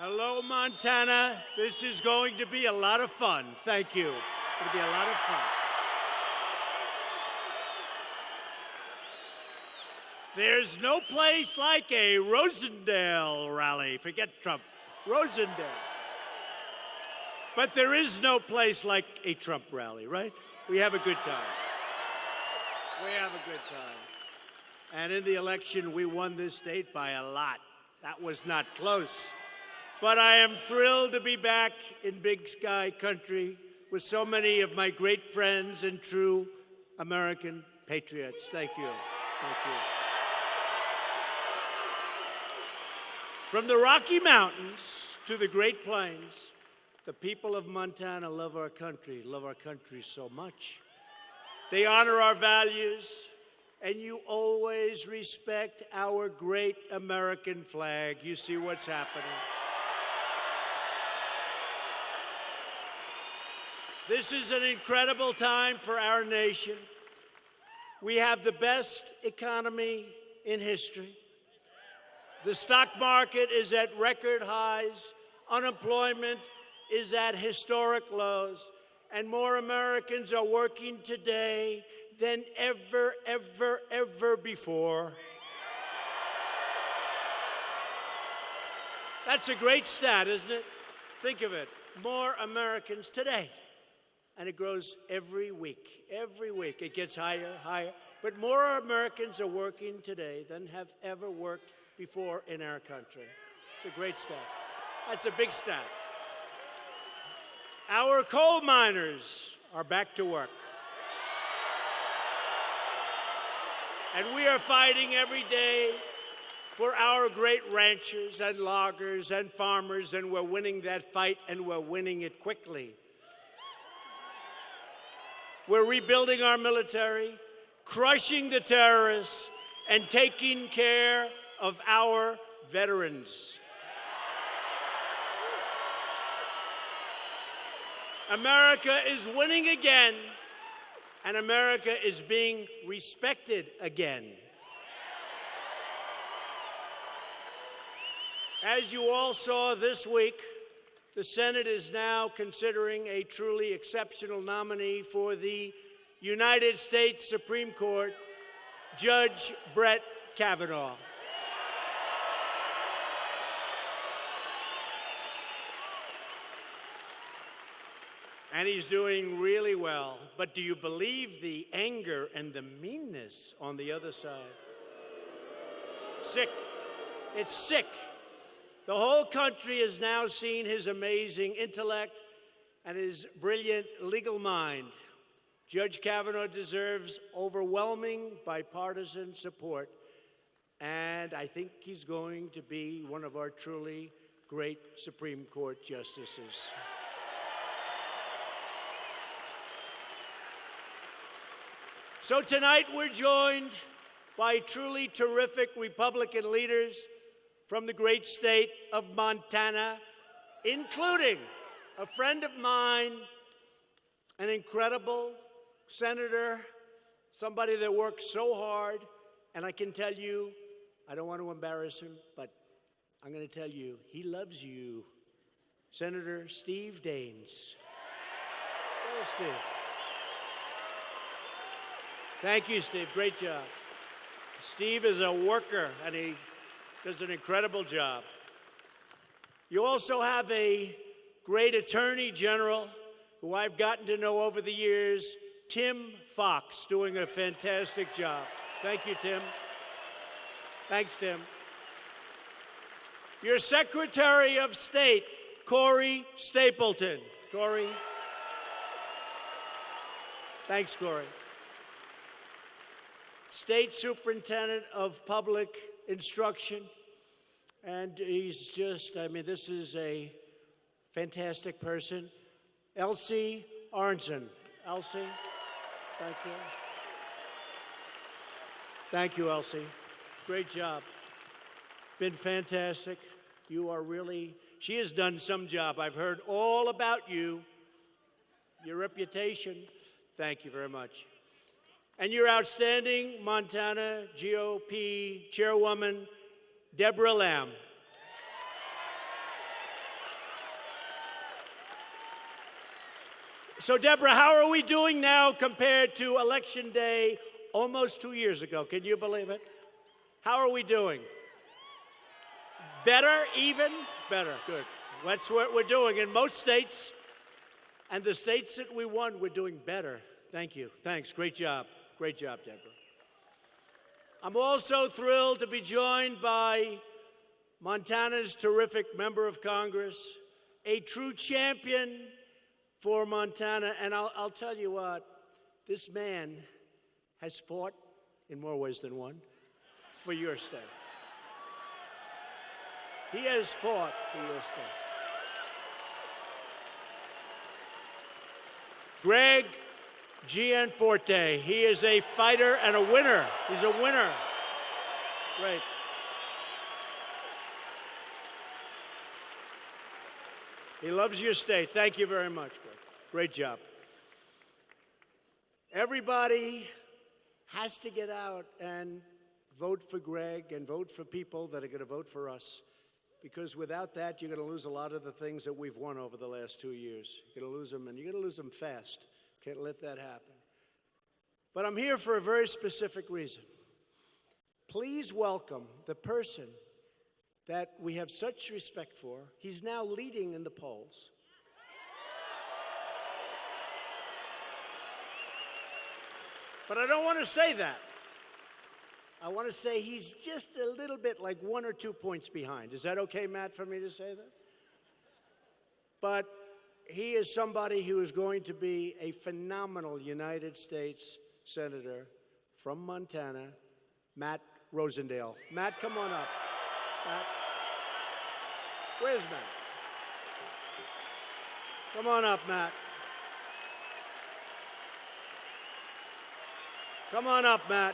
Hello, Montana. This is going to be a lot of fun. Thank you. It's going to be a lot of fun. There's no place like a Rosendale rally. Forget Trump. Rosendale. But there is no place like a Trump rally, right? We have a good time. We have a good time. And in the election, we won this state by a lot. That was not close. But I am thrilled to be back in Big Sky country with so many of my great friends and true American patriots. Thank you. Thank you. From the Rocky Mountains to the Great Plains, the people of Montana love our country so much. They honor our values, and you always respect our great American flag. You see what's happening. This is an incredible time for our nation. We have the best economy in history. The stock market is at record highs. Unemployment is at historic lows. And more Americans are working today than ever before. That's a great stat, isn't it? Think of it. More Americans today. And it grows every week. Every week it gets higher, higher. But more Americans are working today than have ever worked before in our country. It's a great stat. That's a big stat. Our coal miners are back to work. And we are fighting every day for our great ranchers and loggers and farmers, and we're winning that fight, and we're winning it quickly. We're rebuilding our military, crushing the terrorists, and taking care of our veterans. America is winning again, and America is being respected again. As you all saw this week, the Senate is now considering a truly exceptional nominee for the United States Supreme Court, Judge Bret Kavanaugh. And he's doing really well. But do you believe the anger and the meanness on the other side? Sick. It's sick. The whole country has now seen his amazing intellect and his brilliant legal mind. Judge Kavanaugh deserves overwhelming bipartisan support, and I think he's going to be one of our truly great Supreme Court justices. So tonight we're joined by truly terrific Republican leaders from the great state of Montana, including a friend of mine, an incredible senator, somebody that works so hard, and I can tell you, I don't want to embarrass him, but I'm going to tell you, he loves you. Senator Steve Daines. Hello, Steve. Thank you, Steve. Great job. Steve is a worker, and he does an incredible job. You also have a great attorney general who I've gotten to know over the years, Tim Fox, doing a fantastic job. Thank you, Tim. Thanks, Tim. Your Secretary of State, Corey Stapleton. Corey. Thanks, Corey. State Superintendent of Public Instruction, and he's just, this is a fantastic person. Elsie Arnson. Elsie, thank you. Thank you, Elsie. Great job. Been fantastic. You are really, she has done some job. I've heard all about you, your reputation. Thank you very much. And your outstanding Montana GOP chairwoman, Deborah Lamb. So, Deborah, how are we doing now compared to Election Day almost 2 years ago? Can you believe it? How are we doing? Better, even? Better, good. That's what we're doing in most states. And the states that we won, we're doing better. Thank you. Thanks. Great job. Great job, Deborah. I'm also thrilled to be joined by Montana's terrific member of Congress, a true champion for Montana. And I'll tell you what, this man has fought in more ways than one for your state. He has fought for your state. Greg Gianforte. He is a fighter and a winner. He's a winner. Great. He loves your state. Thank you very much, Greg. Great job. Everybody has to get out and vote for Greg and vote for people that are going to vote for us. Because without that, you're going to lose a lot of the things that we've won over the last 2 years. You're going to lose them, and you're going to lose them fast. Can't let that happen. But I'm here for a very specific reason. Please welcome the person that we have such respect for. He's now leading in the polls. But I don't want to say that. I want to say he's just a little bit like 1 or 2 points behind. Is that okay, Matt, for me to say that? But he is somebody who is going to be a phenomenal United States Senator from Montana, Matt Rosendale. Matt, come on up. Matt. Where's Matt? Come on up, Matt. Come on up, Matt.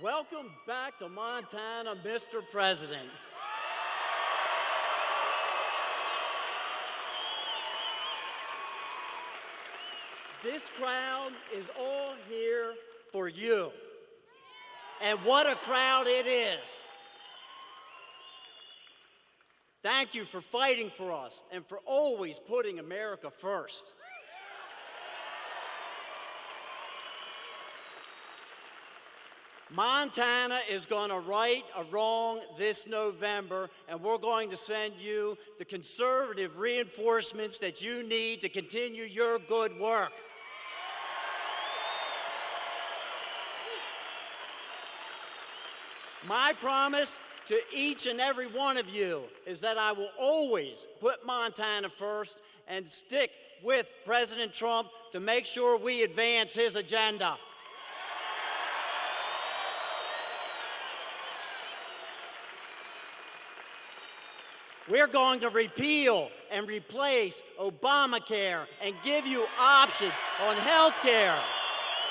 Welcome back to Montana, Mr. President. This crowd is all here for you. And what a crowd it is. Thank you for fighting for us and for always putting America first. Montana is going to right a wrong this November, and we're going to send you the conservative reinforcements that you need to continue your good work. My promise to each and every one of you is that I will always put Montana first and stick with President Trump to make sure we advance his agenda. We're going to repeal and replace Obamacare and give you options on health care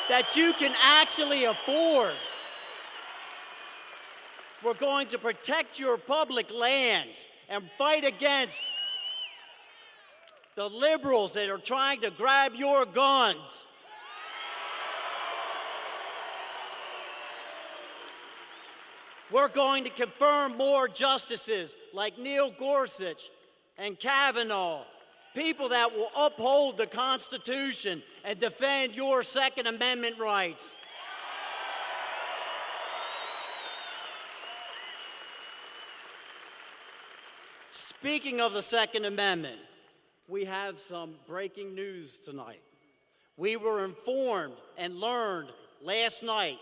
that you can actually afford. We're going to protect your public lands and fight against the liberals that are trying to grab your guns. We're going to confirm more justices like Neil Gorsuch and Kavanaugh, people that will uphold the Constitution and defend your Second Amendment rights. Speaking of the Second Amendment, we have some breaking news tonight. We were informed and learned last night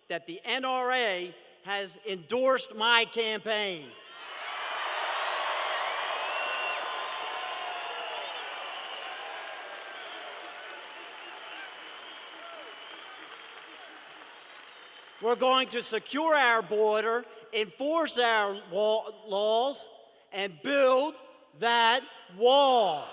that the NRA has endorsed my campaign. We're going to secure our border, enforce our laws, and build that wall.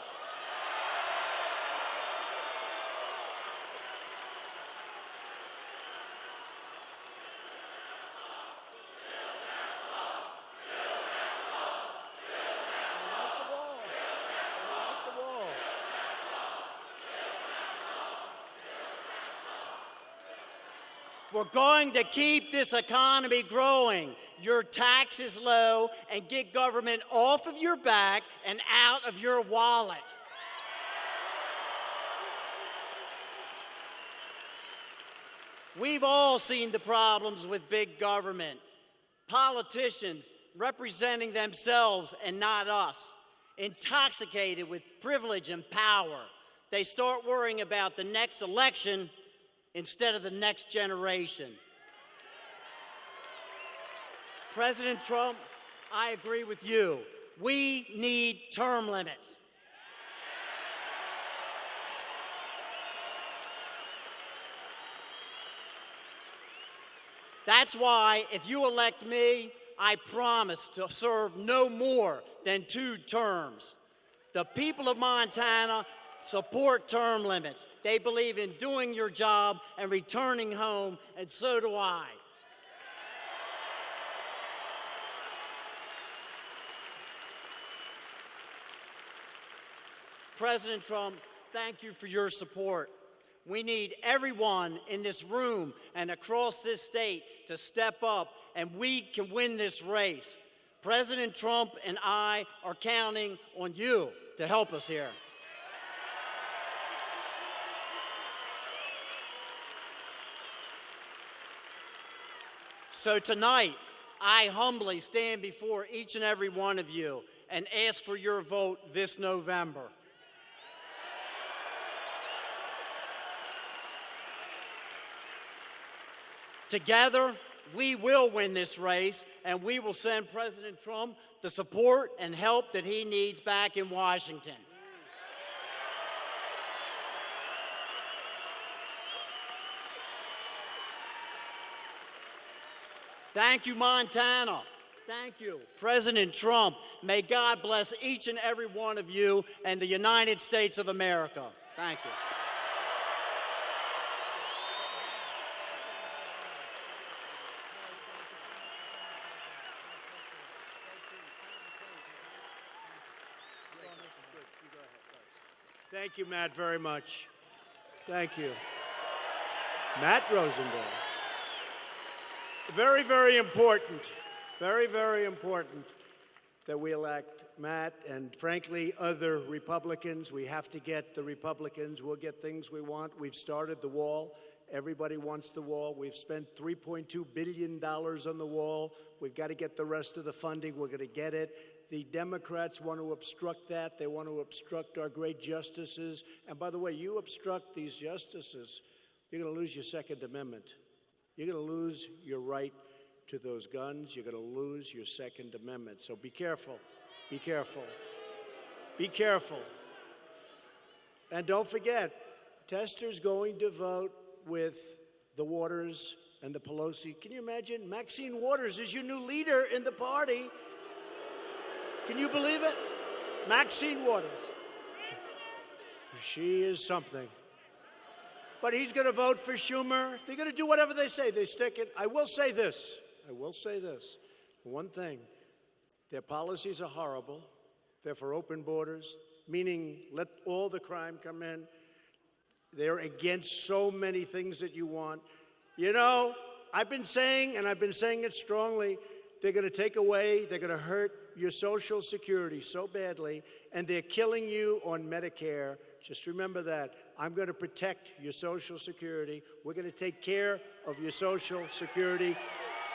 We're going to keep this economy growing, your taxes low, and get government off of your back and out of your wallet. We've all seen the problems with big government. Politicians representing themselves and not us, intoxicated with privilege and power. They start worrying about the next election instead of the next generation. President Trump, I agree with you. We need term limits. That's why, if you elect me, I promise to serve no more than 2 terms. The people of Montana support term limits. They believe in doing your job and returning home, and so do I. President Trump, thank you for your support. We need everyone in this room and across this state to step up, and we can win this race. President Trump and I are counting on you to help us here. So tonight, I humbly stand before each and every one of you and ask for your vote this November. Together, we will win this race, and we will send President Trump the support and help that he needs back in Washington. Thank you, Montana. Thank you, President Trump. May God bless each and every one of you and the United States of America. Thank you. Thank you, Matt, very much. Thank you. Matt Rosendale. Very, very important, very important that we elect Matt and, frankly, other Republicans. We have to get the Republicans. We'll get things we want. We've started the wall. Everybody wants the wall. We've spent $3.2 billion on the wall. We've got to get the rest of the funding. We're going to get it. The Democrats want to obstruct that. They want to obstruct our great justices. And by the way, you obstruct these justices, you're going to lose your Second Amendment. You're going to lose your right to those guns. You're going to lose your Second Amendment. So be careful. Be careful. Be careful. And don't forget, Tester's going to vote with the Waters and the Pelosi. Can you imagine? Maxine Waters is your new leader in the party. Can you believe it? Maxine Waters. She is something. But he's going to vote for Schumer. They're going to do whatever they say. They stick it. I will say this. One thing. Their policies are horrible. They're for open borders, meaning let all the crime come in. They're against so many things that you want. You know, I've been saying, and I've been saying it strongly, they're going to take away, they're going to hurt your Social Security so badly, and they're killing you on Medicare. Just remember that. I'm going to protect your Social Security. We're going to take care of your Social Security.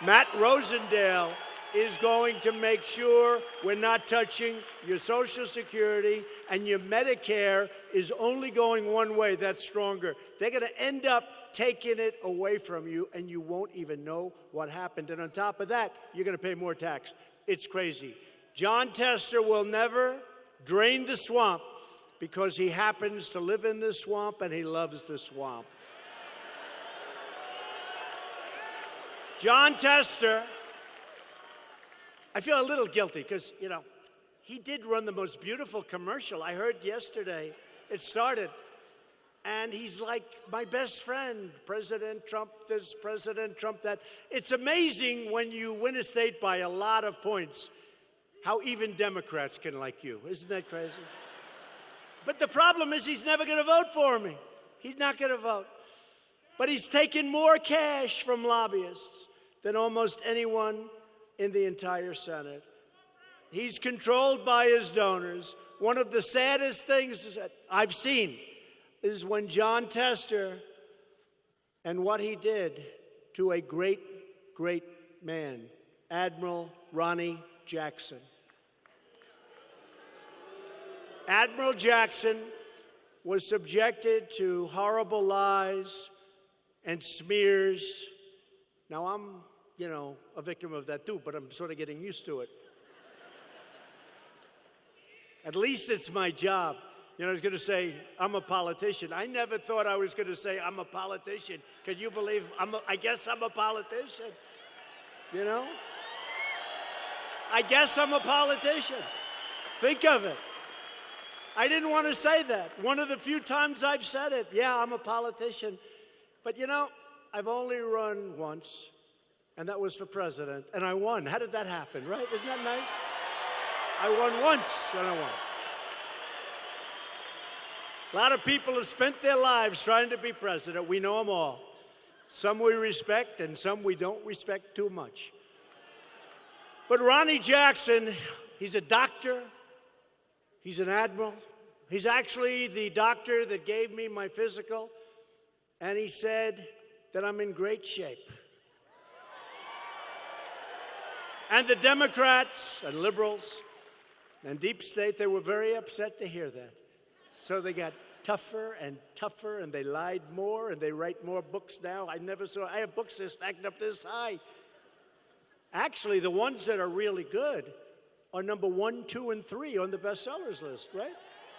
Matt Rosendale is going to make sure we're not touching your Social Security, and your Medicare is only going one way. That's stronger. They're going to end up taking it away from you, and you won't even know what happened. And on top of that, you're going to pay more tax. It's crazy. John Tester will never drain the swamp because he happens to live in this swamp and he loves the swamp. John Tester, I feel a little guilty because, you know, he did run the most beautiful commercial. I heard yesterday it started. And he's like my best friend, President Trump this, President Trump that. It's amazing when you win a state by a lot of points, how even Democrats can like you. Isn't that crazy? But the problem is he's never going to vote for me. He's not going to vote. But he's taken more cash from lobbyists than almost anyone in the entire Senate. He's controlled by his donors. One of the saddest things that I've seen is when John Tester and what he did to a great, great man, Admiral Ronnie Jackson. Admiral Jackson was subjected to horrible lies and smears. Now, I'm, a victim of that too, but I'm sort of getting used to it. At least it's my job. I was going to say, I'm a politician. I never thought I was going to say I'm a politician. Can you believe I guess I'm a politician? I guess I'm a politician. Think of it. I didn't want to say that. One of the few times I've said it, yeah, I'm a politician. But I've only run once, and that was for president, and I won. How did that happen, right? Isn't that nice? I won once, and I won. A lot of people have spent their lives trying to be president. We know them all. Some we respect, and some we don't respect too much. But Ronnie Jackson, he's a doctor. He's an admiral. He's actually the doctor that gave me my physical, and he said that I'm in great shape. And the Democrats and liberals and deep state, they were very upset to hear that. So they got tougher and tougher, and they lied more, and they write more books now. I have books that stacked up this high. Actually, the ones that are really good are number 1, 2, and 3 on the bestsellers list, right?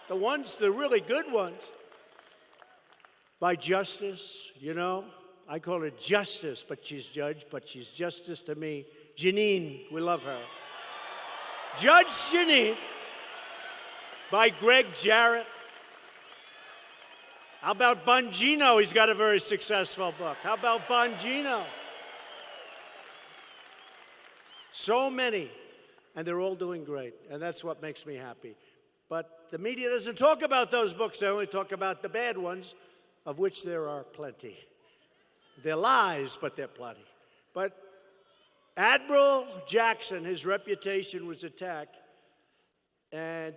The really good ones. By justice, I call her Justice, but she's judge, but she's justice to me. Jeanine, we love her. Judge Jeanine, by Greg Jarrett. How about Bongino? He's got a very successful book. How about Bongino? So many, and they're all doing great, and that's what makes me happy. But the media doesn't talk about those books. They only talk about the bad ones, of which there are plenty. They're lies, but they're plenty. But Admiral Jackson, his reputation was attacked, and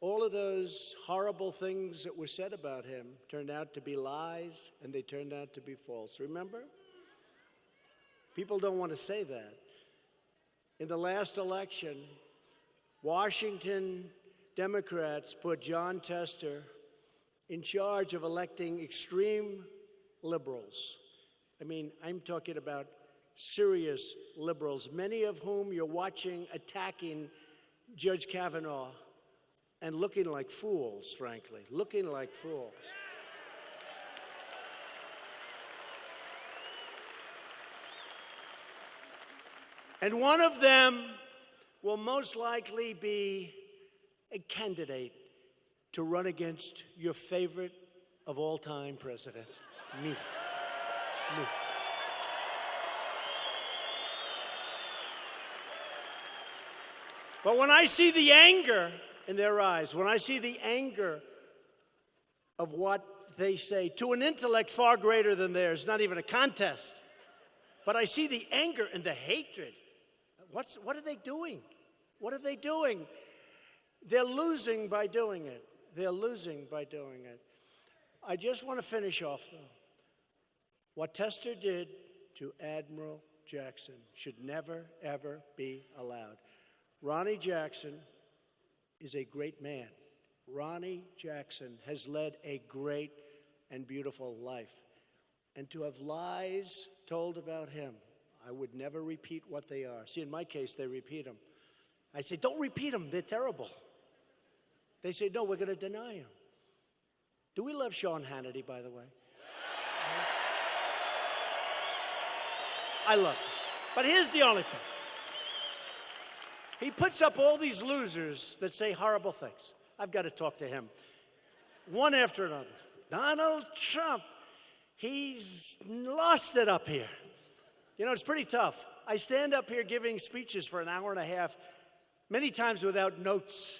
all of those horrible things that were said about him turned out to be lies, and they turned out to be false. Remember? People don't want to say that. In the last election, Washington Democrats put John Tester in charge of electing extreme liberals. I'm talking about serious liberals, many of whom you're watching attacking Judge Kavanaugh and looking like fools, frankly, looking like fools. And one of them will most likely be a candidate to run against your favorite of all time president, me. But when I see the anger in their eyes, when I see the anger of what they say to an intellect far greater than theirs, not even a contest, but I see the anger and the hatred. What are they doing? What are they doing? They're losing by doing it. They're losing by doing it. I just want to finish off, though. What Tester did to Admiral Jackson should never, ever be allowed. Ronnie Jackson is a great man. Ronnie Jackson has led a great and beautiful life. And to have lies told about him, I would never repeat what they are. See, in my case, they repeat them. I say, don't repeat them. They're terrible. They say, no, we're going to deny them. Do we love Sean Hannity, by the way? I love him. But here's the only thing. He puts up all these losers that say horrible things. I've got to talk to him. One after another. Donald Trump, he's lost it up here. It's pretty tough. I stand up here giving speeches for an hour and a half, many times without notes.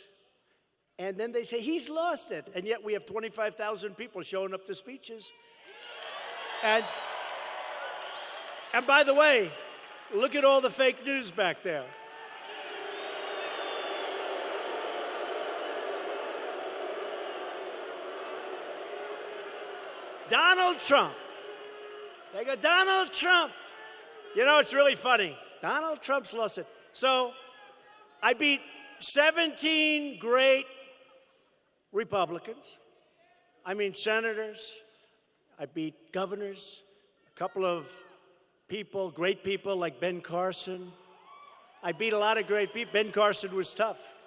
And then they say, he's lost it. And yet we have 25,000 people showing up to speeches. And by the way, look at all the fake news back there. Donald Trump. They go, Donald Trump. You know, it's really funny. Donald Trump's lost it. So I beat 17 great Republicans. I mean, senators. I beat governors, a couple of people, great people like Ben Carlson. I beat a lot of great people. Ben Carlson was tough.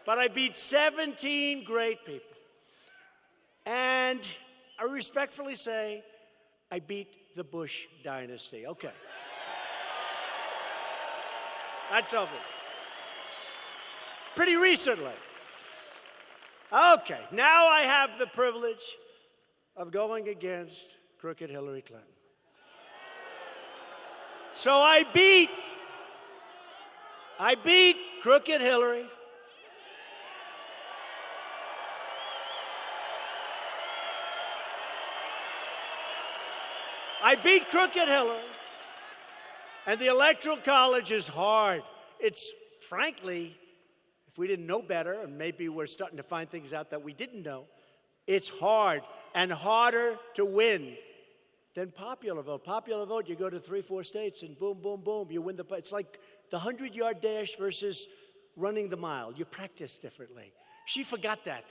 But I beat 17 great people. And I respectfully say I beat the Bush dynasty. Okay. That's over. Pretty recently. Okay, now I have the privilege of going against crooked Hillary Clinton. So I beat crooked Hillary. I beat crooked Hillary. And the Electoral College is hard. It's, frankly, if we didn't know better, and maybe we're starting to find things out that we didn't know, it's hard and harder to win than popular vote. Popular vote, you go to 3-4 states and boom, boom, boom, you win the, it's like the 100-yard dash versus running the mile. You practice differently. She forgot that.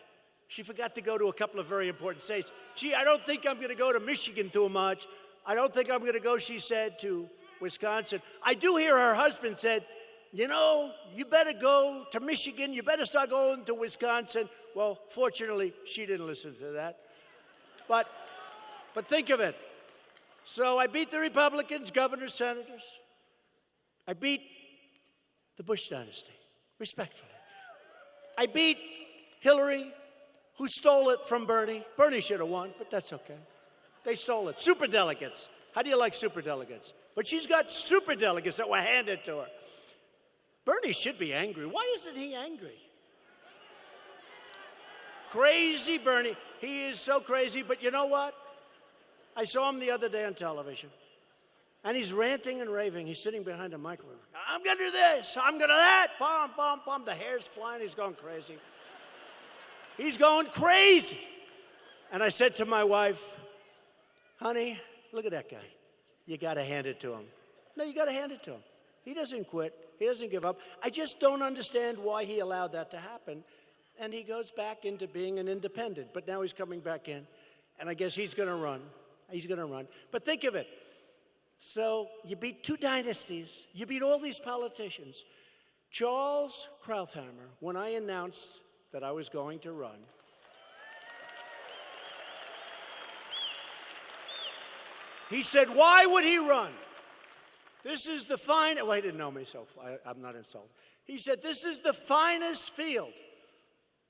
She forgot to go to a couple of very important states. Gee, I don't think I'm going to go to Michigan too much. I don't think I'm going to go, she said, to Wisconsin. I do hear her husband said, you know, you better go to Michigan. You better start going to Wisconsin. Well, fortunately, she didn't listen to that. But think of it. So I beat the Republicans, governors, senators. I beat the Bush dynasty, respectfully. I beat Hillary, who stole it from Bernie. Bernie should have won, but that's okay. They stole it. Superdelegates. How do you like superdelegates? But she's got superdelegates that were handed to her. Bernie should be angry. Why isn't he angry? Crazy Bernie. He is so crazy, but you know what? I saw him the other day on television, and he's ranting and raving. He's sitting behind a microphone. I'm going to do this. I'm going to that. Bomb, bomb, bomb. The hair's flying. He's going crazy. He's going crazy. And I said to my wife, honey, look at that guy. You got to hand it to him. No, you got to hand it to him. He doesn't quit. He doesn't give up. I just don't understand why he allowed that to happen. And he goes back into being an independent. But now he's coming back in. And I guess he's going to run. He's going to run. But think of it. So you beat two dynasties. You beat all these politicians. Charles Krauthammer, when I announced that I was going to run, he said, why would he run? This is the finest, well, he didn't know me, so I'm not insulted. He said, this is the finest field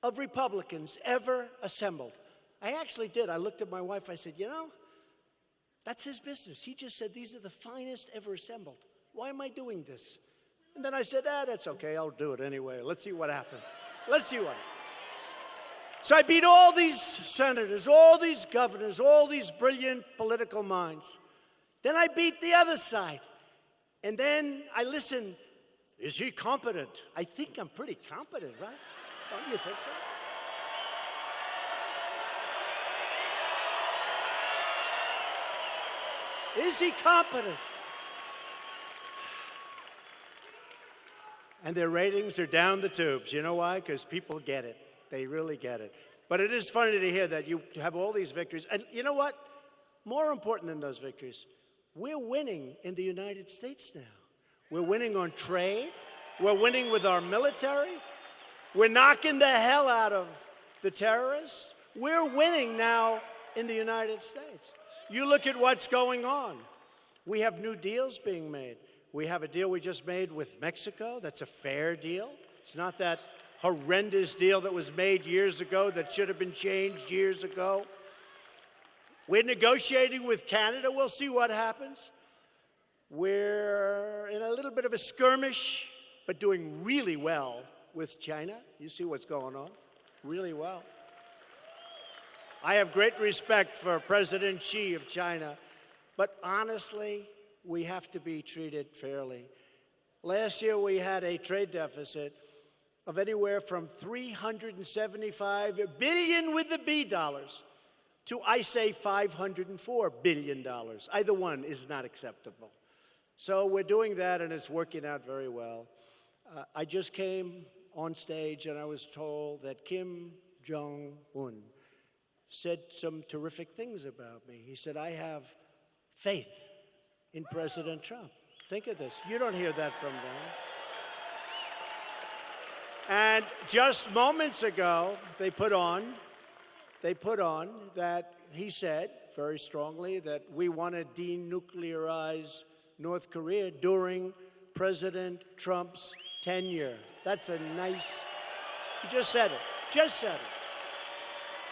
of Republicans ever assembled. I actually did. I looked at my wife. I said, you know, that's his business. He just said, these are the finest ever assembled. Why am I doing this? And then I said, that's okay. I'll do it anyway. Let's see what happens. Let's see what happens. So I beat all these senators, all these governors, all these brilliant political minds. Then I beat the other side. And then I listened. Is he competent? I think I'm pretty competent, right? Don't you think so? Is he competent? And their ratings are down the tubes. You know why? Because people get it. They really get it. But it is funny to hear that you have all these victories. And you know what? More important than those victories, we're winning in the United States now. We're winning on trade. We're winning with our military. We're knocking the hell out of the terrorists. We're winning now in the United States. You look at what's going on. We have new deals being made. We have a deal we just made with Mexico. That's a fair deal. It's not that horrendous deal that was made years ago that should have been changed years ago. We're negotiating with Canada. We'll see what happens. We're in a little bit of a skirmish, but doing really well with China. You see what's going on? Really well. I have great respect for President Xi of China. But honestly, we have to be treated fairly. Last year, we had a trade deficit of anywhere from $375 billion with the B dollars to, I say, $504 billion. Either one is not acceptable. So we're doing that, and it's working out very well. I just came on stage, and I was told that Kim Jong-un said some terrific things about me. He said, I have faith in President Trump. Think of this. You don't hear that from them. And just moments ago, they put on that he said very strongly that we want to denuclearize North Korea during President Trump's tenure. That's a nice, he just said it.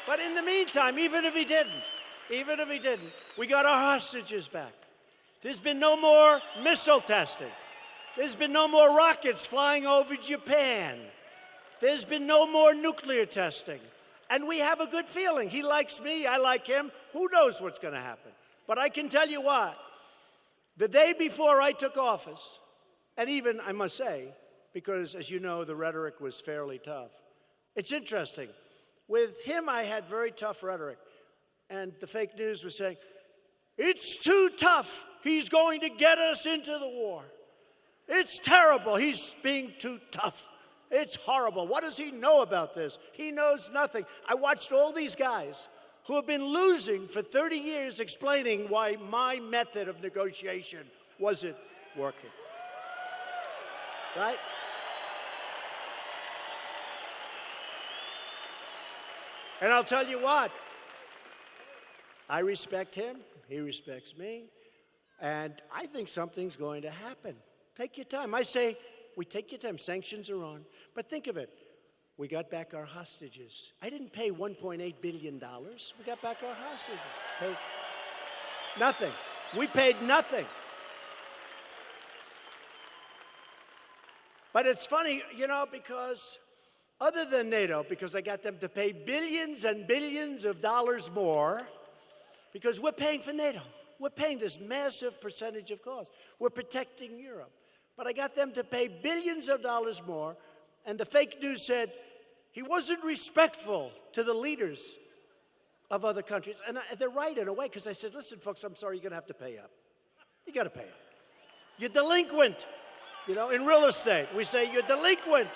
But in the meantime, even if he didn't, we got our hostages back. There's been no more missile testing. There's been no more rockets flying over Japan. There's been no more nuclear testing. And we have a good feeling. He likes me, I like him. Who knows what's going to happen? But I can tell you what. The day before I took office, and even, I must say, because, as you know, the rhetoric was fairly tough. It's interesting. With him, I had very tough rhetoric. And the fake news was saying, it's too tough. He's going to get us into the war. It's terrible. He's being too tough. It's horrible. What does he know about this? He knows nothing. I watched all these guys who have been losing for 30 years explaining why my method of negotiation wasn't working. Right? And I'll tell you what, I respect him, he respects me, and I think something's going to happen. Take your time. I say, we take your time. Sanctions are on. But think of it. We got back our hostages. I didn't pay $1.8 billion. We got back our hostages. Paid nothing. We paid nothing. But it's funny, you know, because other than NATO, because I got them to pay billions and billions of dollars more, because we're paying for NATO. We're paying this massive percentage of cost. We're protecting Europe. But I got them to pay billions of dollars more, and the fake news said he wasn't respectful to the leaders of other countries. And they're right in a way, because I said, listen, folks, I'm sorry, you're going to have to pay up. You got to pay up. You're delinquent. You know, in real estate, we say you're delinquent.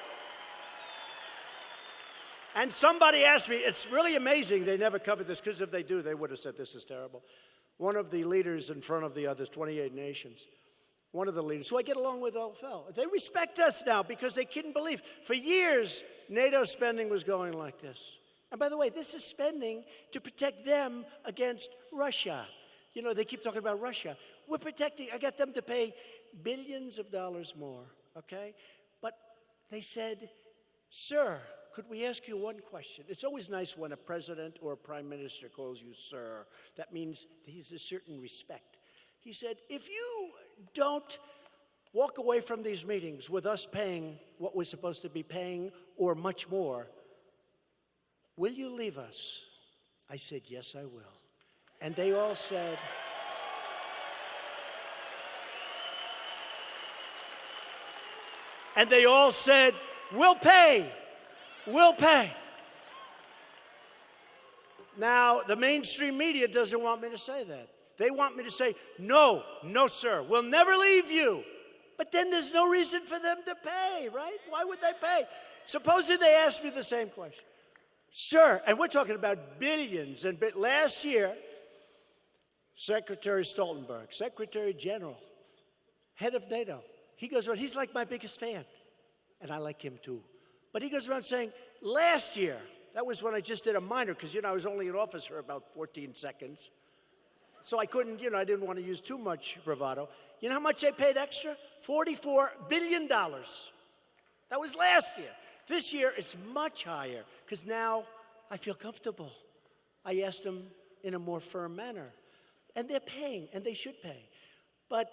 And somebody asked me, it's really amazing they never covered this, because if they do, they would have said this is terrible. One of the leaders in front of the others, 28 nations, one of the leaders, who I get along with all fell. They respect us now because they couldn't believe. For years, NATO spending was going like this. And by the way, this is spending to protect them against Russia. You know, they keep talking about Russia. We're protecting, I got them to pay billions of dollars more, okay? But they said, sir, could we ask you one question? It's always nice when a president or a prime minister calls you sir. That means he's a certain respect. He said, if you don't walk away from these meetings with us paying what we're supposed to be paying or much more, will you leave us? I said, yes, I will. And they all said, we'll pay. We'll pay. Now, the mainstream media doesn't want me to say that. They want me to say, no, no, sir, we'll never leave you. But then there's no reason for them to pay, right? Why would they pay? Supposing they asked me the same question. Sir, and we're talking about billions. And last year, Secretary Stoltenberg, Secretary General, head of NATO, he goes around, he's like my biggest fan. And I like him too. But he goes around saying, last year, that was when I just did a minor, because, you know, I was only in office for about 14 seconds. So I couldn't, you know, I didn't want to use too much bravado. You know how much I paid extra? $44 billion. That was last year. This year, it's much higher, because now I feel comfortable. I asked them in a more firm manner. And they're paying, and they should pay. But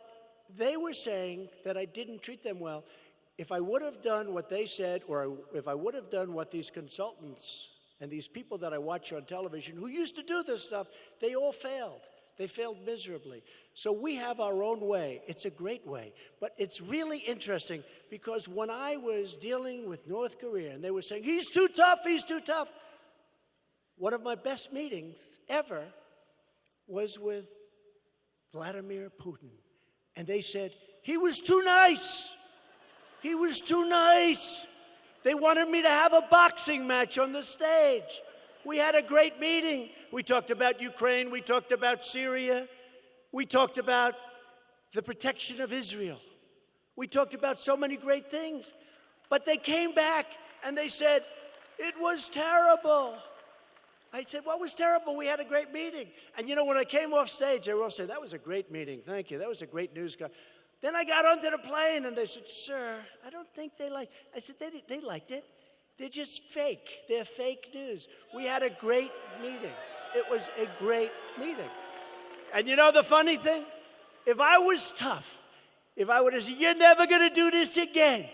they were saying that I didn't treat them well. If I would have done what they said, or if I would have done what these consultants and these people that I watch on television who used to do this stuff, they all failed. They failed miserably. So we have our own way. It's a great way. But it's really interesting because when I was dealing with North Korea and they were saying, he's too tough, he's too tough. One of my best meetings ever was with Vladimir Putin. And they said, he was too nice. He was too nice. They wanted me to have a boxing match on the stage. We had a great meeting. We talked about Ukraine. We talked about Syria. We talked about the protection of Israel. We talked about so many great things. But they came back and they said, it was terrible. I said, what was terrible? We had a great meeting. And you know, when I came off stage, they were all saying, that was a great meeting. Thank you. That was a great news. Then I got onto the plane and they said, sir, I don't think they liked it. I said, they liked it. They're just fake. They're fake news. We had a great meeting. It was a great meeting. And you know the funny thing? If I was tough, if I would have said, you're never going to do this again.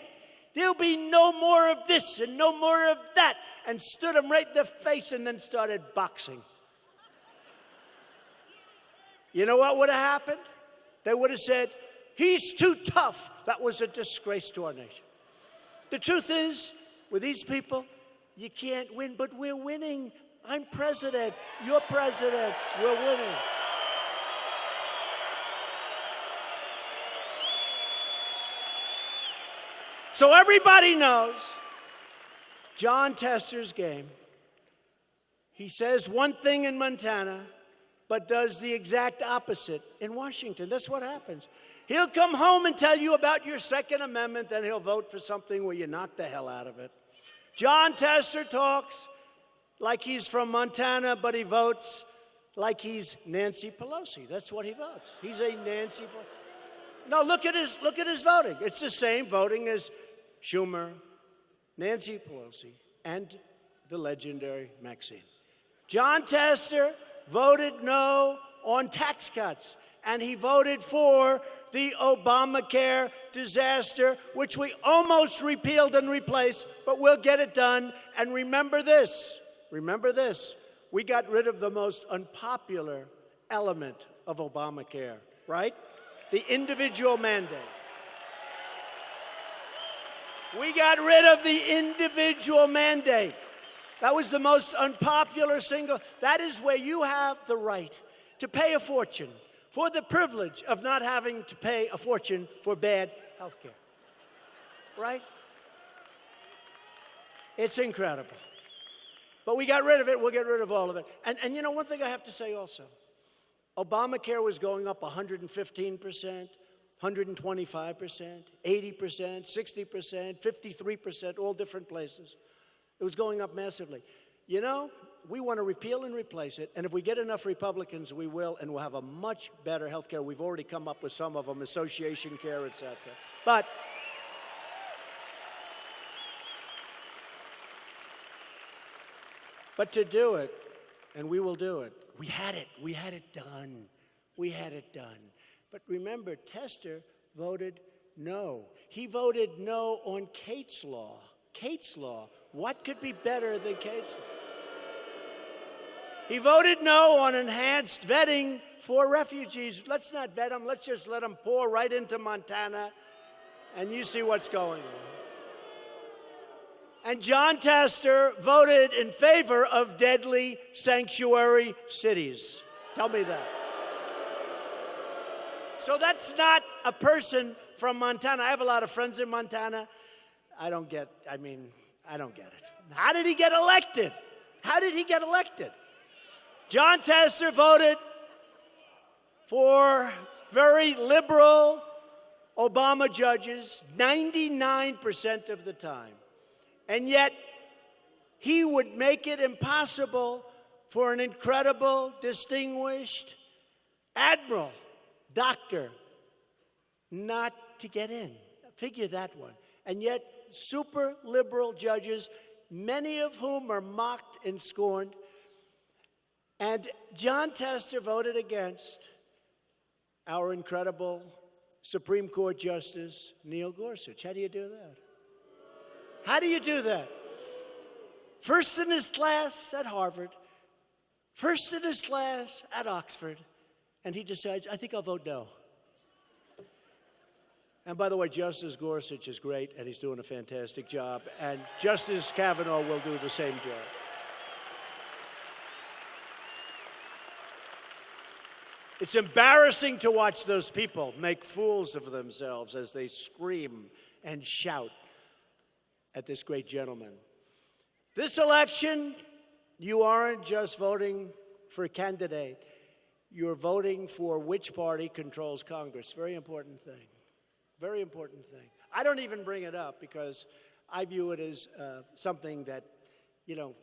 There'll be no more of this and no more of that. And stood them right in the face and then started boxing. You know what would have happened? They would have said, he's too tough. That was a disgrace to our nation. The truth is, with these people, you can't win, but we're winning. I'm president. You're president. We're winning. So everybody knows Jon Tester's game. He says one thing in Montana, but does the exact opposite in Washington. That's what happens. He'll come home and tell you about your Second Amendment, then he'll vote for something where you knock the hell out of it. Jon Tester talks like he's from Montana, but he votes like he's Nancy Pelosi. That's what he votes. He's a Nancy Pelosi. No, look at his voting. It's the same voting as Schumer, Nancy Pelosi, and the legendary Maxine. Jon Tester voted no on tax cuts, and he voted for the Obamacare disaster, which we almost repealed and replaced, but we'll get it done. And remember this, we got rid of the most unpopular element of Obamacare, right? The individual mandate. We got rid of the individual mandate. That was the most unpopular single. That is where you have the right to pay a fortune for the privilege of not having to pay a fortune for bad health care. Right? It's incredible. But we got rid of it. We'll get rid of all of it. And you know, one thing I have to say also, Obamacare was going up 115%. 125%, 80%, 60%, 53%, all different places. It was going up massively. You know, we want to repeal and replace it, and if we get enough Republicans, we will, and we'll have a much better health care. We've already come up with some of them, association care, et cetera. But to do it, and we will do it, we had it done. We had it done. But remember, Tester voted no. He voted no on Kate's Law. Kate's Law. What could be better than Kate's Law? He voted no on enhanced vetting for refugees. Let's not vet them. Let's just let them pour right into Montana, and you see what's going on. And Jon Tester voted in favor of deadly sanctuary cities. Tell me that. So that's not a person from Montana. I have a lot of friends in Montana. I don't get it. How did he get elected? How did he get elected? Jon Tester voted for very liberal Obama judges 99% of the time. And yet, he would make it impossible for an incredible, distinguished admiral, doctor, not to get in. Figure that one. And yet, super liberal judges, many of whom are mocked and scorned. And Jon Tester voted against our incredible Supreme Court Justice, Neil Gorsuch. How do you do that? How do you do that? First in his class at Harvard, first in his class at Oxford, and he decides, I think I'll vote no. And by the way, Justice Gorsuch is great, and he's doing a fantastic job, and Justice Kavanaugh will do the same job. It's embarrassing to watch those people make fools of themselves as they scream and shout at this great gentleman. This election, you aren't just voting for a candidate. You're voting for which party controls Congress. Very important thing. Very important thing. I don't even bring it up because I view it as something that, you know,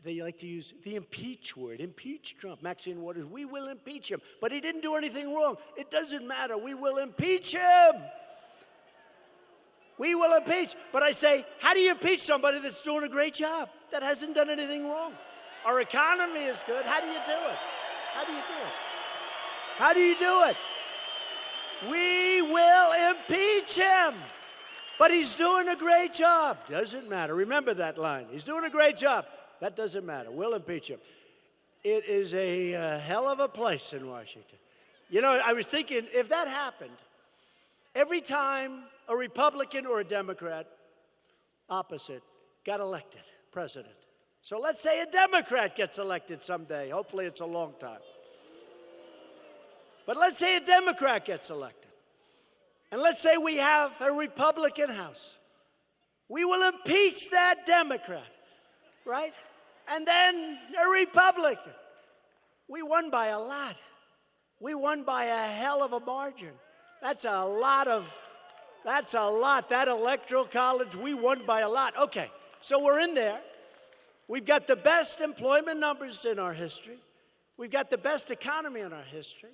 they like to use the impeach word. Impeach Trump. Maxine Waters, we will impeach him. But he didn't do anything wrong. It doesn't matter. We will impeach him. We will impeach. But I say, how do you impeach somebody that's doing a great job, that hasn't done anything wrong? Our economy is good. How do you do it? How do you do it? How do you do it? We will impeach him. But he's doing a great job. Doesn't matter. Remember that line. He's doing a great job. That doesn't matter. We'll impeach him. It is a hell of a place in Washington. You know, I was thinking, if that happened, every time a Republican or a Democrat, opposite, got elected president. So let's say a Democrat gets elected someday. Hopefully it's a long time. But let's say a Democrat gets elected. And let's say we have a Republican House. We will impeach that Democrat, right? And then a Republican. We won by a lot. We won by a hell of a margin. That's a lot. That electoral college, we won by a lot. Okay, so we're in there. We've got the best employment numbers in our history. We've got the best economy in our history.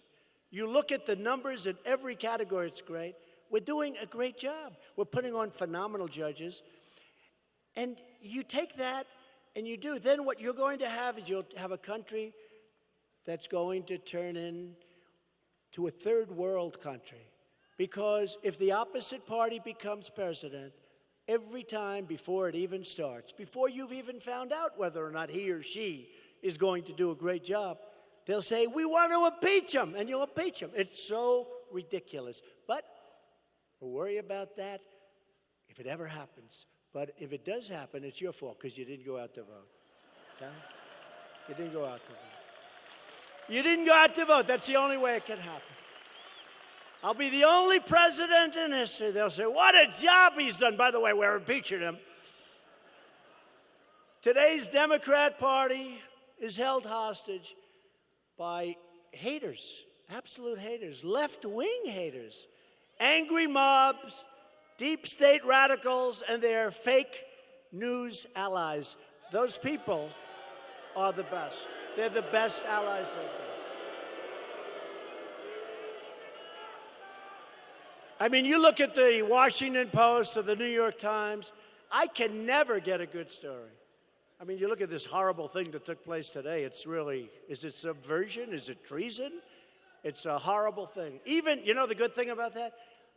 You look at the numbers in every category, it's great. We're doing a great job. We're putting on phenomenal judges. And you take that and you do. Then what you're going to have is you'll have a country that's going to turn into a third world country. Because if the opposite party becomes president, every time before it even starts, before you've even found out whether or not he or she is going to do a great job, they'll say, we want to impeach him, and you'll impeach him. It's so ridiculous. But we'll worry about that if it ever happens. But if it does happen, it's your fault because you didn't go out to vote. Okay? You didn't go out to vote. You didn't go out to vote. That's the only way it can happen. I'll be the only president in history. They'll say, what a job he's done. By the way, we're impeaching him. Today's Democrat Party is held hostage by haters, absolute haters, left-wing haters, angry mobs, deep state radicals, and their fake news allies. Those people are the best. They're the best allies they've got. I mean, you look at the Washington Post or the New York Times, I can never get a good story. I mean, you look at this horrible thing that took place today, it's really, is it subversion? Is it treason? It's a horrible thing. Even, you know the good thing about that?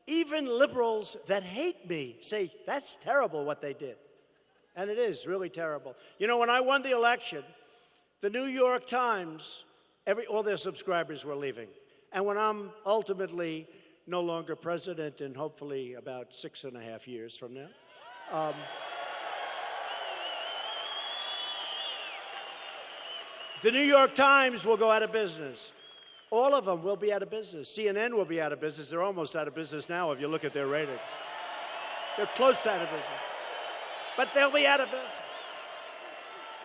Even liberals that hate me say, that's terrible what they did. And it is really terrible. You know, when I won the election, the New York Times, all their subscribers were leaving. And when I'm ultimately no longer president in hopefully about 6.5 years from now, the New York Times will go out of business. All of them will be out of business. CNN will be out of business. They're almost out of business now if you look at their ratings. They're close to out of business. But they'll be out of business.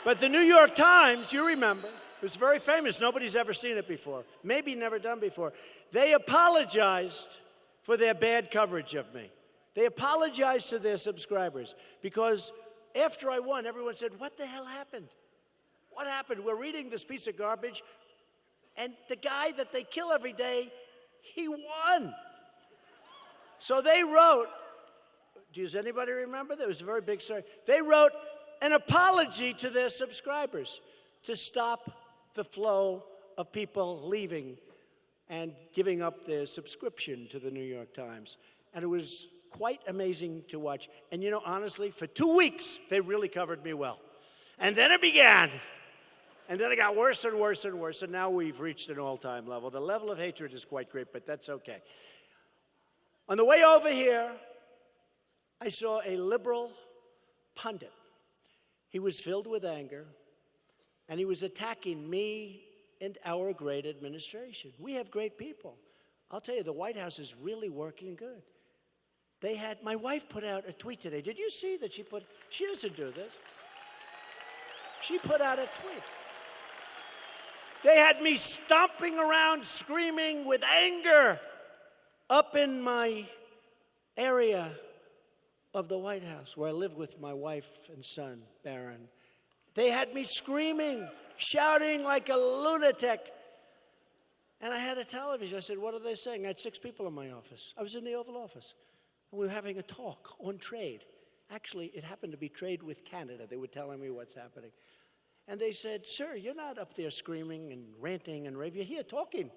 But the New York Times, you remember, it was very famous. Nobody's ever seen it before. Maybe never done before. They apologized for their bad coverage of me. They apologized to their subscribers because after I won, everyone said, what the hell happened? What happened? We're reading this piece of garbage, and the guy that they kill every day, he won. So they wrote, does anybody remember? That was a very big story. They wrote an apology to their subscribers to stop the flow of people leaving and giving up their subscription to the New York Times. And it was quite amazing to watch. And you know, honestly, for 2 weeks, they really covered me well. And then it began. And then it got worse and worse and worse, and now we've reached an all-time level. The level of hatred is quite great, but that's okay. On the way over here, I saw a liberal pundit. He was filled with anger, and he was attacking me and our great administration. We have great people. I'll tell you, the White House is really working good. My wife put out a tweet today. Did you see that she doesn't do this. She put out a tweet. They had me stomping around, screaming with anger up in my area of the White House where I live with my wife and son, Barron. They had me screaming, shouting like a lunatic. And I had a television. I said, what are they saying? I had 6 people in my office. I was in the Oval Office. And we were having a talk on trade. Actually, it happened to be trade with Canada. They were telling me what's happening. And they said, sir, you're not up there screaming and ranting and raving. You're here talking.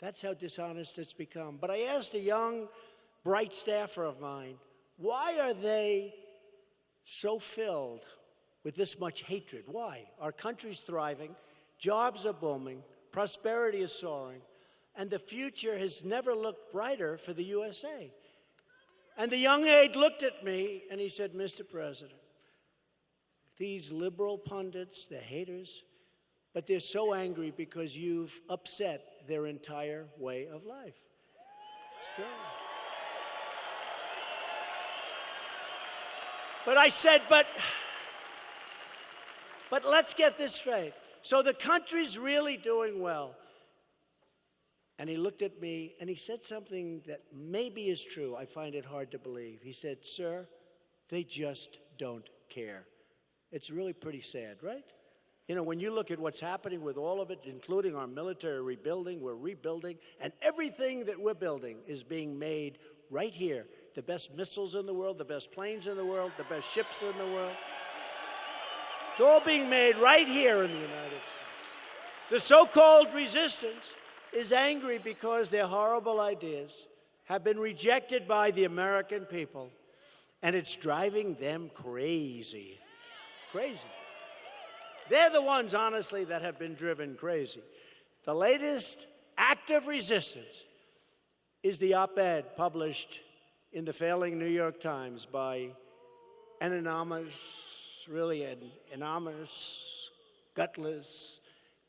That's how dishonest it's become. But I asked a young, bright staffer of mine, why are they so filled with this much hatred? Why? Our country's thriving, jobs are booming, prosperity is soaring, and the future has never looked brighter for the USA. And the young aide looked at me and he said, Mr. President, these liberal pundits, they're haters, but they're so angry because you've upset their entire way of life. It's true. But I said, but let's get this straight. So the country's really doing well. And he looked at me and he said something that maybe is true. I find it hard to believe. He said, sir, they just don't care. It's really pretty sad, right? You know, when you look at what's happening with all of it, including our military rebuilding, we're rebuilding, and everything that we're building is being made right here. The best missiles in the world, the best planes in the world, the best ships in the world. It's all being made right here in the United States. The so-called resistance is angry because their horrible ideas have been rejected by the American people, and it's driving them crazy. Crazy. They're the ones, honestly, that have been driven crazy. The latest act of resistance is the op-ed published in the failing New York Times by an anonymous, gutless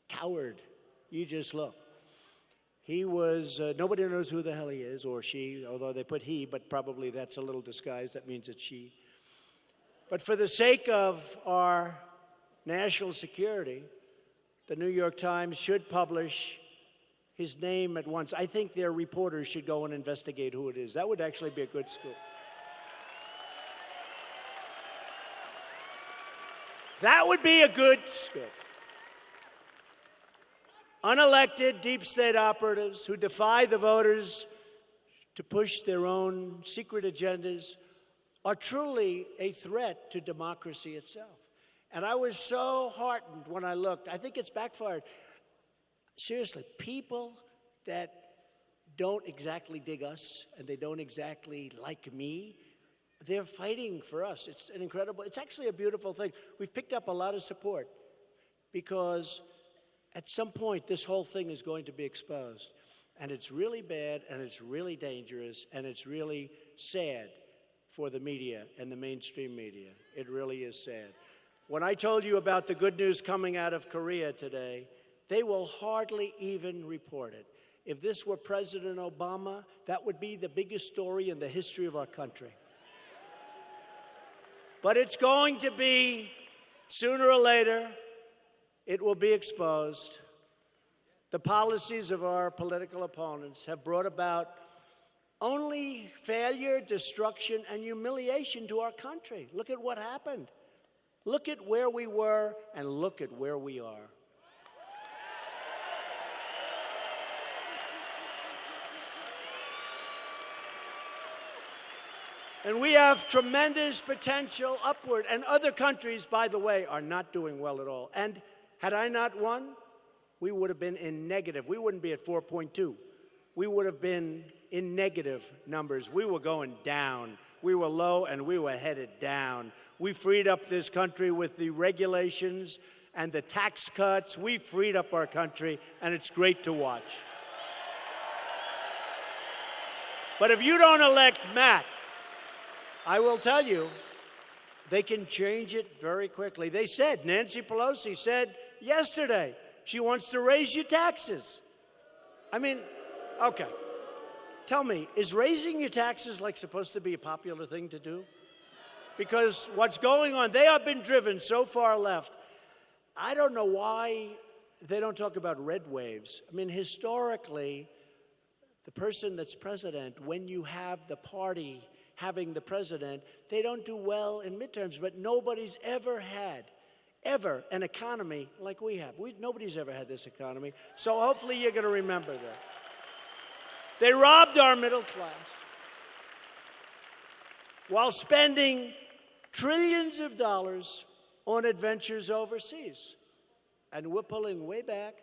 coward. You just look. He was, nobody knows who the hell he is, or she, although they put he, but probably that's a little disguise. That means it's she. But for the sake of our national security, the New York Times should publish his name at once. I think their reporters should go and investigate who it is. That would actually be a good scoop. That would be a good scoop. Unelected deep state operatives who defy the voters to push their own secret agendas are truly a threat to democracy itself. And I was so heartened when I looked. I think it's backfired. Seriously, people that don't exactly dig us and they don't exactly like me, they're fighting for us. It's an incredible, it's actually a beautiful thing. We've picked up a lot of support because at some point this whole thing is going to be exposed. And it's really bad and it's really dangerous and it's really sad for the media and the mainstream media. It really is sad. When I told you about the good news coming out of Korea today, they will hardly even report it. If this were President Obama, that would be the biggest story in the history of our country. But it's going to be, sooner or later, it will be exposed. The policies of our political opponents have brought about only failure, destruction, and humiliation to our country. Look at what happened. Look at where we were and look at where we are. And we have tremendous potential upward. And other countries, by the way, are not doing well at all. And had I not won, we would have been in negative. We wouldn't be at 4.2. We would have been in negative numbers. We were going down. We were low and we were headed down. We freed up this country with the regulations and the tax cuts. We freed up our country, and it's great to watch. But if you don't elect Matt, I will tell you, they can change it very quickly. They said, Nancy Pelosi said yesterday, she wants to raise your taxes. I mean, okay. Tell me, is raising your taxes like supposed to be a popular thing to do? Because what's going on, they have been driven so far left. I don't know why they don't talk about red waves. I mean, historically, the person that's president, when you have the party having the president, they don't do well in midterms, but nobody's ever had, an economy like we have. Nobody's ever had this economy, so hopefully you're going to remember that. They robbed our middle class while spending trillions of dollars on adventures overseas. And we're pulling way back,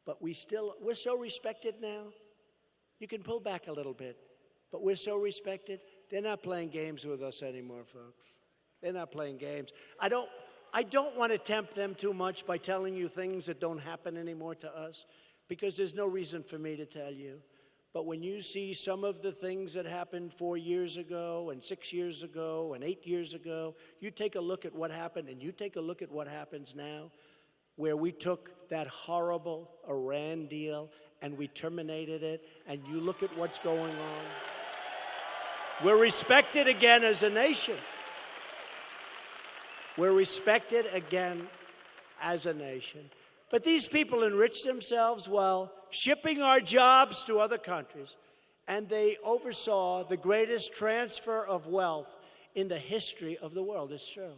but we're so respected now. You can pull back a little bit, but we're so respected. They're not playing games with us anymore, folks. They're not playing games. I don't want to tempt them too much by telling you things that don't happen anymore to us, because there's no reason for me to tell you. But when you see some of the things that happened 4 years ago and 6 years ago and 8 years ago, you take a look at what happened and you take a look at what happens now, where we took that horrible Iran deal and we terminated it, and you look at what's going on. We're respected again as a nation. We're respected again as a nation. But these people enrich themselves while shipping our jobs to other countries, and they oversaw the greatest transfer of wealth in the history of the world. It's true.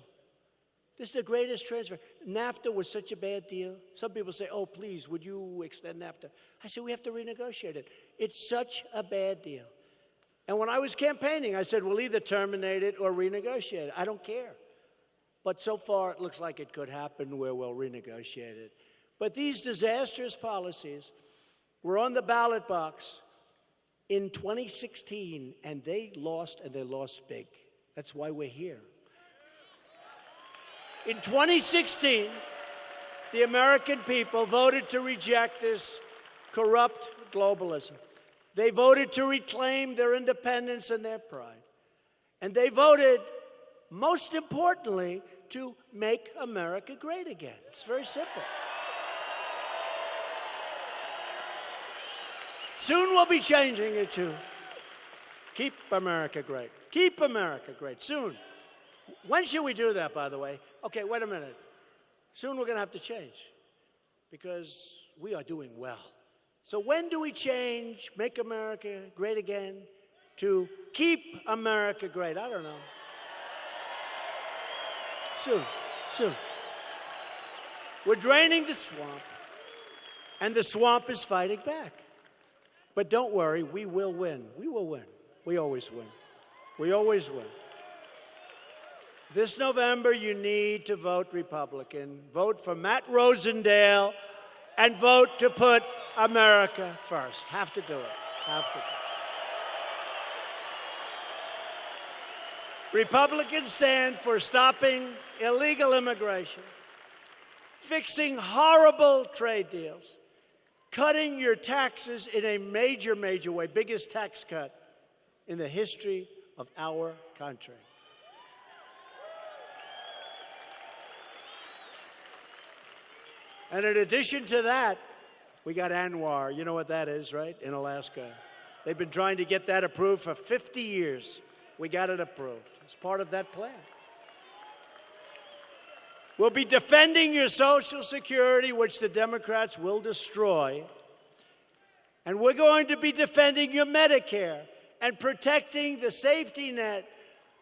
This is the greatest transfer. NAFTA was such a bad deal. Some people say, oh, please, would you extend NAFTA? I said, we have to renegotiate it. It's such a bad deal. And when I was campaigning, I said, we'll either terminate it or renegotiate it. I don't care. But so far, it looks like it could happen where we'll renegotiate it. But these disastrous policies were on the ballot box in 2016, and they lost big. That's why we're here. In 2016, the American people voted to reject this corrupt globalism. They voted to reclaim their independence and their pride. And they voted, most importantly, to make America great again. It's very simple. Soon we'll be changing it to keep America great. Keep America great. Soon. When should we do that, by the way? Okay, wait a minute. Soon we're going to have to change because we are doing well. So when do we change, make America great again, to keep America great? I don't know. Soon. We're draining the swamp, and the swamp is fighting back. But don't worry, we will win. We will win. We always win. We always win. This November, you need to vote Republican. Vote for Matt Rosendale and vote to put America first. Have to do it. Have to do it. Republicans stand for stopping illegal immigration, fixing horrible trade deals, cutting your taxes in a major, major way, biggest tax cut in the history of our country. And in addition to that, we got ANWR. You know what that is, right? In Alaska. They've been trying to get that approved for 50 years. We got it approved. It's part of that plan. We'll be defending your Social Security, which the Democrats will destroy. And we're going to be defending your Medicare and protecting the safety net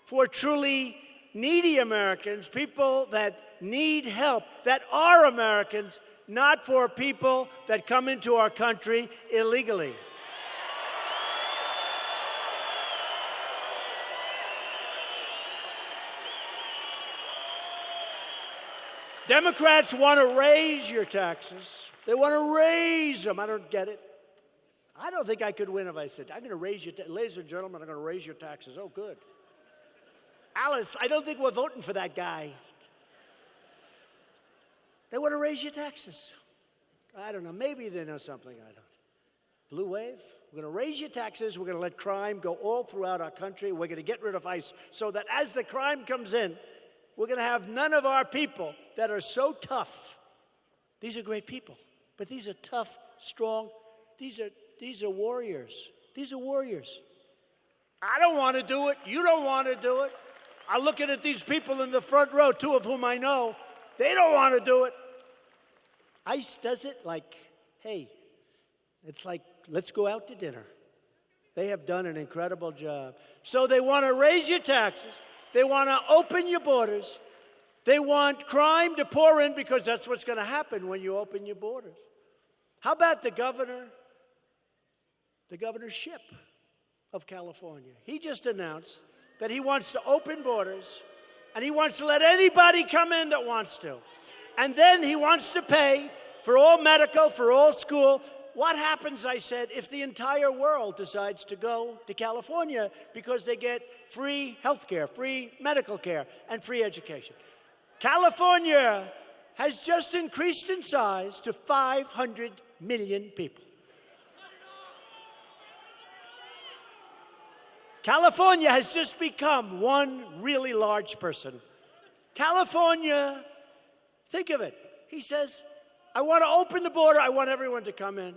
for truly needy Americans, people that need help, that are Americans, not for people that come into our country illegally. Democrats want to raise your taxes. They want to raise them. I don't get it. I don't think I could win if I said, I'm going to raise your taxes. Ladies and gentlemen, I'm going to raise your taxes. Oh, good. Alice, I don't think we're voting for that guy. They want to raise your taxes. I don't know. Maybe they know something I don't. Blue wave. We're going to raise your taxes. We're going to let crime go all throughout our country. We're going to get rid of ICE so that as the crime comes in, we're going to have none of our people that are so tough. These are great people, but these are tough, strong. These are warriors. These are warriors. I don't want to do it. You don't want to do it. I'm looking at these people in the front row, two of whom I know. They don't want to do it. ICE does it like, hey, it's like, let's go out to dinner. They have done an incredible job. So they want to raise your taxes. They want to open your borders. They want crime to pour in because that's what's going to happen when you open your borders. How about the governorship of California? He just announced that he wants to open borders and he wants to let anybody come in that wants to. And then he wants to pay for all medical, for all school. What happens, I said, if the entire world decides to go to California because they get free health care, free medical care, and free education? California has just increased in size to 500 million people. California has just become one really large person. California, think of it. He says, I want to open the border. I want everyone to come in.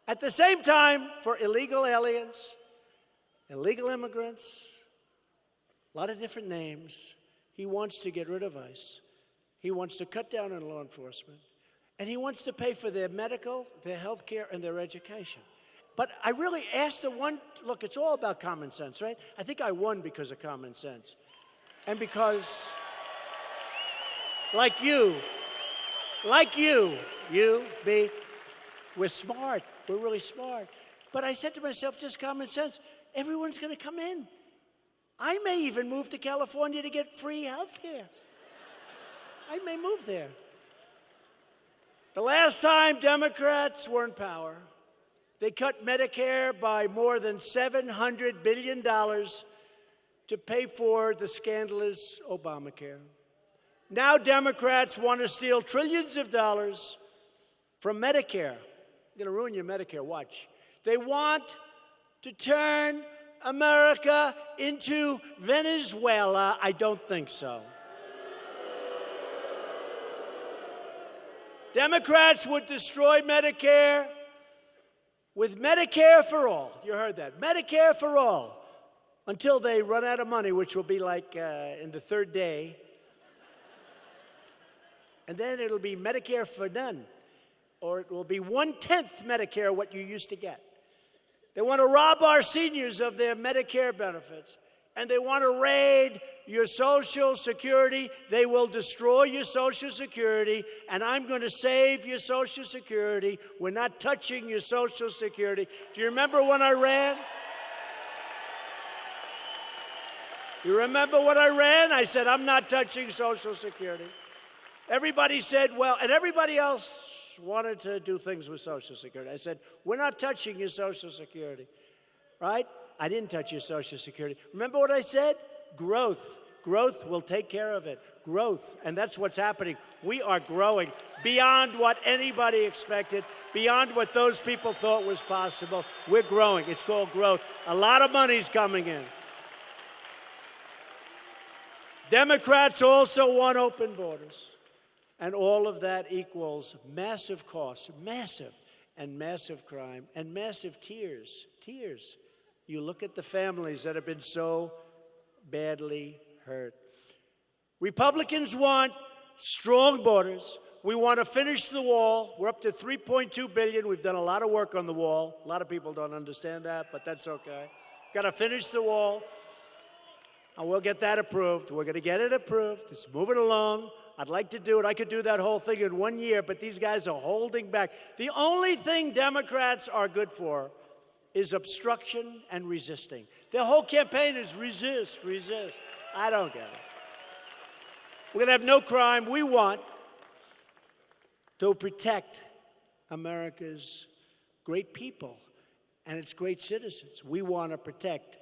At the same time, for illegal aliens, illegal immigrants, a lot of different names, he wants to get rid of ICE. He wants to cut down on law enforcement. And he wants to pay for their medical, their health care, and their education. But I really asked the one, look, it's all about common sense, right? I think I won because of common sense. And because, like you, me, we're smart. We're really smart. But I said to myself, just common sense. Everyone's going to come in. I may even move to California to get free health care. I may move there. The last time Democrats were in power, they cut Medicare by more than $700 billion to pay for the scandalous Obamacare. Now Democrats want to steal trillions of dollars from Medicare. I'm going to ruin your Medicare, watch. They want to turn America into Venezuela. I don't think so. Democrats would destroy Medicare with Medicare for all. You heard that. Medicare for all. Until they run out of money, which will be like in the third day. And then it'll be Medicare for none. Or it will be 1/10 Medicare what you used to get. They want to rob our seniors of their Medicare benefits. And they want to raid your Social Security. They will destroy your Social Security. And I'm going to save your Social Security. We're not touching your Social Security. Do you remember when I ran? You remember when I ran? I said, I'm not touching Social Security. Everybody said, well, and everybody else wanted to do things with Social Security. I said, we're not touching your Social Security, right? I didn't touch your Social Security. Remember what I said? Growth. Growth will take care of it. Growth. And that's what's happening. We are growing beyond what anybody expected, beyond what those people thought was possible. We're growing. It's called growth. A lot of money's coming in. Democrats also want open borders. And all of that equals massive costs, massive, and massive crime, and massive tears. Tears. You look at the families that have been so badly hurt. Republicans want strong borders. We want to finish the wall. We're up to $3.2 billion. We've done a lot of work on the wall. A lot of people don't understand that, but that's okay. Got to finish the wall. And we'll get that approved. We're going to get it approved. It's moving along. I'd like to do it. I could do that whole thing in 1 year, but these guys are holding back. The only thing Democrats are good for is obstruction and resisting. Their whole campaign is resist, resist. I don't get it. We're going to have no crime. We want to protect America's great people and its great citizens. We want to protect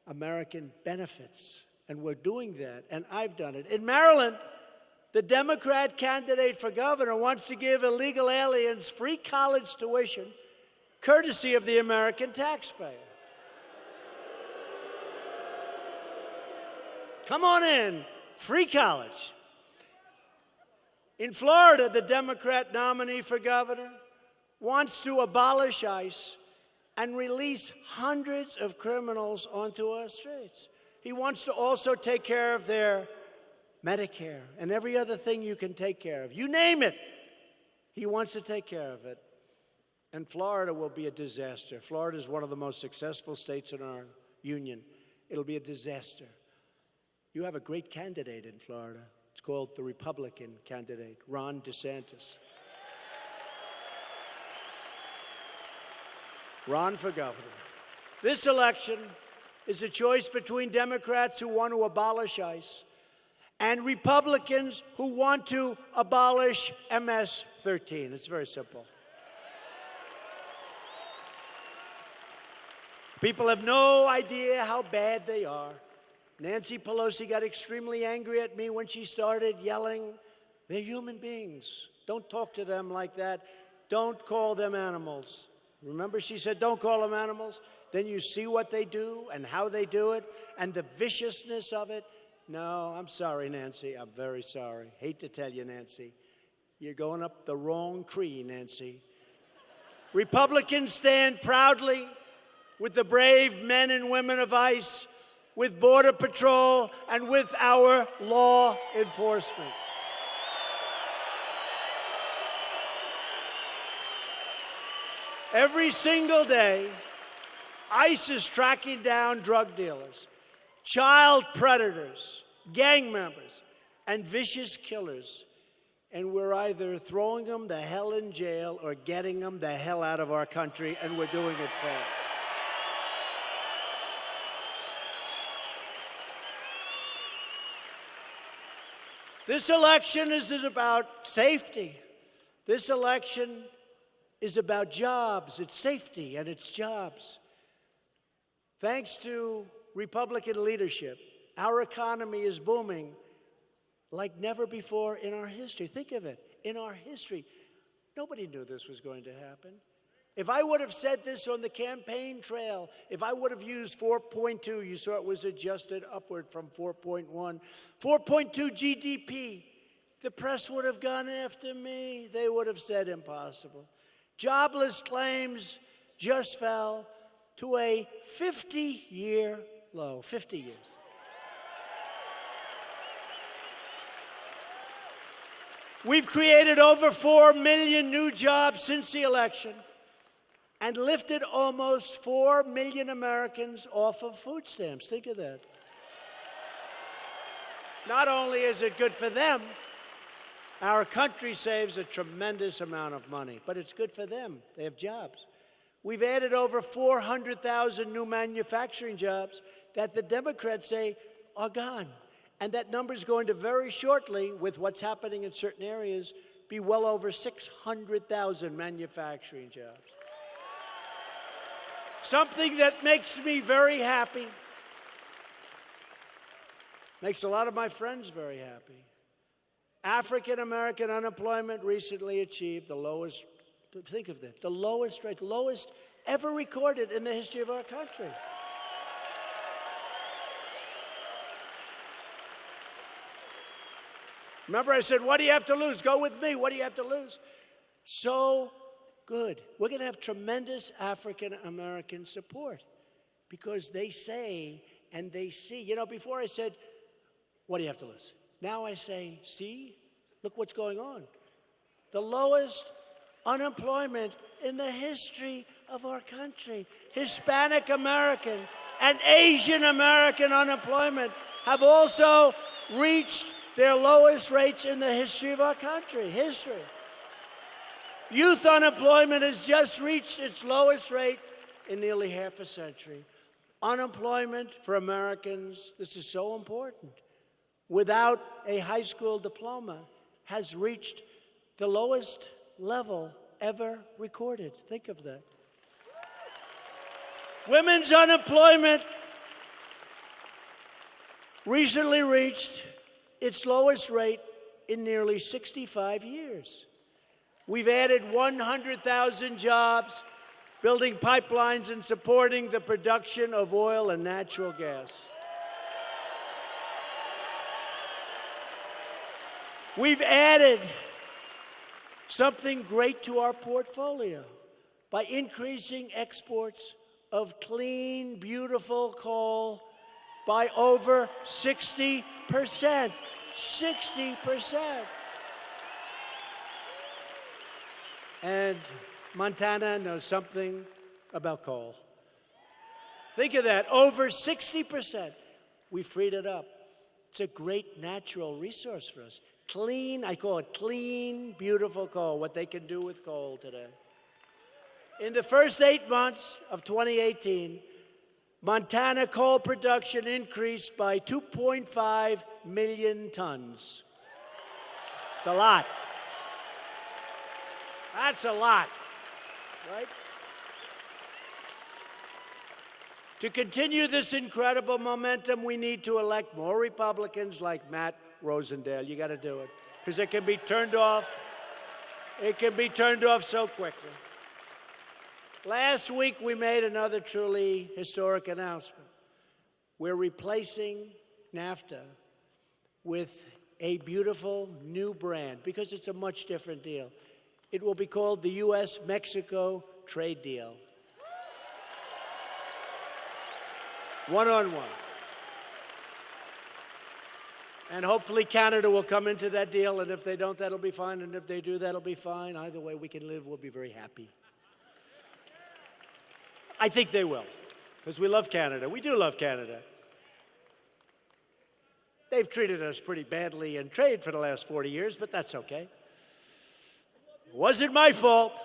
American benefits and we're doing that, and I've done it. In Maryland, the Democrat candidate for governor wants to give illegal aliens free college tuition, courtesy of the American taxpayer. Come on in, free college. In Florida, the Democrat nominee for governor wants to abolish ICE and release hundreds of criminals onto our streets. He wants to also take care of their Medicare and every other thing you can take care of. You name it, he wants to take care of it. And Florida will be a disaster. Florida is one of the most successful states in our union. It'll be a disaster. You have a great candidate in Florida. It's called the Republican candidate, Ron DeSantis. Ron for governor. This election is a choice between Democrats who want to abolish ICE and Republicans who want to abolish MS-13. It's very simple. People have no idea how bad they are. Nancy Pelosi got extremely angry at me when she started yelling, "They're human beings. Don't talk to them like that. Don't call them animals." Remember, she said, "Don't call them animals." Then you see what they do and how they do it and the viciousness of it. No, I'm sorry, Nancy. I'm very sorry. Hate to tell you, Nancy. You're going up the wrong tree, Nancy. Republicans stand proudly with the brave men and women of ICE, with Border Patrol, and with our law enforcement. Every single day, ICE is tracking down drug dealers, child predators, gang members, and vicious killers. And we're either throwing them the hell in jail or getting them the hell out of our country, and we're doing it fast. This election is about safety. This election is about jobs. It's safety and it's jobs. Thanks to Republican leadership, our economy is booming like never before in our history. Think of it. In our history, nobody knew this was going to happen. If I would have said this on the campaign trail, if I would have used 4.2, you saw it was adjusted upward from 4.1, 4.2 GDP, the press would have gone after me. They would have said impossible. Jobless claims just fell to a 50-year low, 50 years. We've created over 4 million new jobs since the election and lifted almost 4 million Americans off of food stamps. Think of that. Not only is it good for them, our country saves a tremendous amount of money, but it's good for them. They have jobs. We've added over 400,000 new manufacturing jobs that the Democrats say are gone. And that number is going to very shortly, with what's happening in certain areas, be well over 600,000 manufacturing jobs. Something that makes me very happy, makes a lot of my friends very happy. African-American unemployment recently achieved the lowest, think of that, the lowest rate, the lowest ever recorded in the history of our country. Remember I said, what do you have to lose? Go with me. What do you have to lose? So good. We're going to have tremendous African-American support because they say and they see. You know, before I said, what do you have to lose? Now I say, see, look what's going on. The lowest unemployment in the history of our country. Hispanic American and Asian American unemployment have also reached their lowest rates in the history of our country. History. Youth unemployment has just reached its lowest rate in nearly half a century. Unemployment for Americans, this is so important, without a high school diploma, has reached the lowest level ever recorded. Think of that. Women's unemployment recently reached its lowest rate in nearly 65 years. We've added 100,000 jobs, building pipelines and supporting the production of oil and natural gas. We've added something great to our portfolio by increasing exports of clean, beautiful coal by over 60%. 60%. And Montana knows something about coal. Think of that, over 60%. We freed it up. It's a great natural resource for us. Clean, I call it clean, beautiful coal, what they can do with coal today. In the first 8 months of 2018, Montana coal production increased by 2.5 million tons. It's a lot. That's a lot, right? To continue this incredible momentum, we need to elect more Republicans like Matt Rosendale. You got to do it, because it can be turned off. It can be turned off so quickly. Last week, we made another truly historic announcement. We're replacing NAFTA with a beautiful new brand, because it's a much different deal. It will be called the U.S.-Mexico Trade Deal. One-on-one. And hopefully Canada will come into that deal, and if they don't, that'll be fine, and if they do, that'll be fine. Either way, we can live, we'll be very happy. I think they will, because we love Canada. We do love Canada. They've treated us pretty badly in trade for the last 40 years, but that's okay. It wasn't my fault.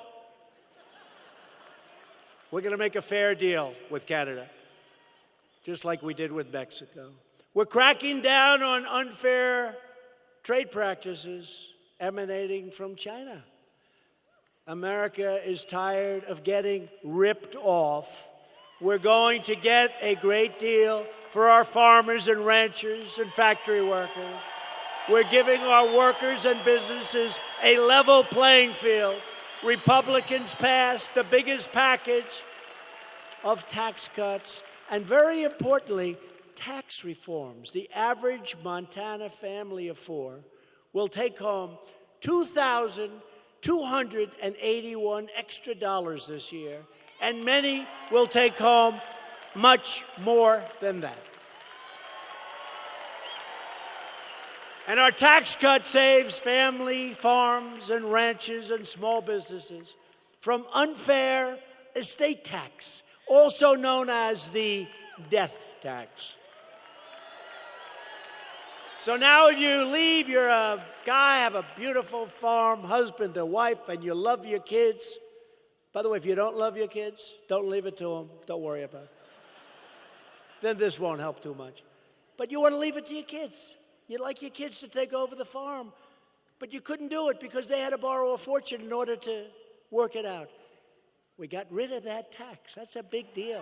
We're going to make a fair deal with Canada, just like we did with Mexico. We're cracking down on unfair trade practices emanating from China. America is tired of getting ripped off. We're going to get a great deal for our farmers and ranchers and factory workers. We're giving our workers and businesses a level playing field. Republicans passed the biggest package of tax cuts, and very importantly, tax reforms. The average Montana family of four will take home $2,281 extra dollars this year, and many will take home much more than that. And our tax cut saves family farms and ranches and small businesses from unfair estate tax, also known as the death tax. So now if you leave, you're a guy, have a beautiful farm, husband, a wife, and you love your kids. By the way, if you don't love your kids, don't leave it to them. Don't worry about it. Then this won't help too much. But you want to leave it to your kids. You'd like your kids to take over the farm. But you couldn't do it because they had to borrow a fortune in order to work it out. We got rid of that tax. That's a big deal.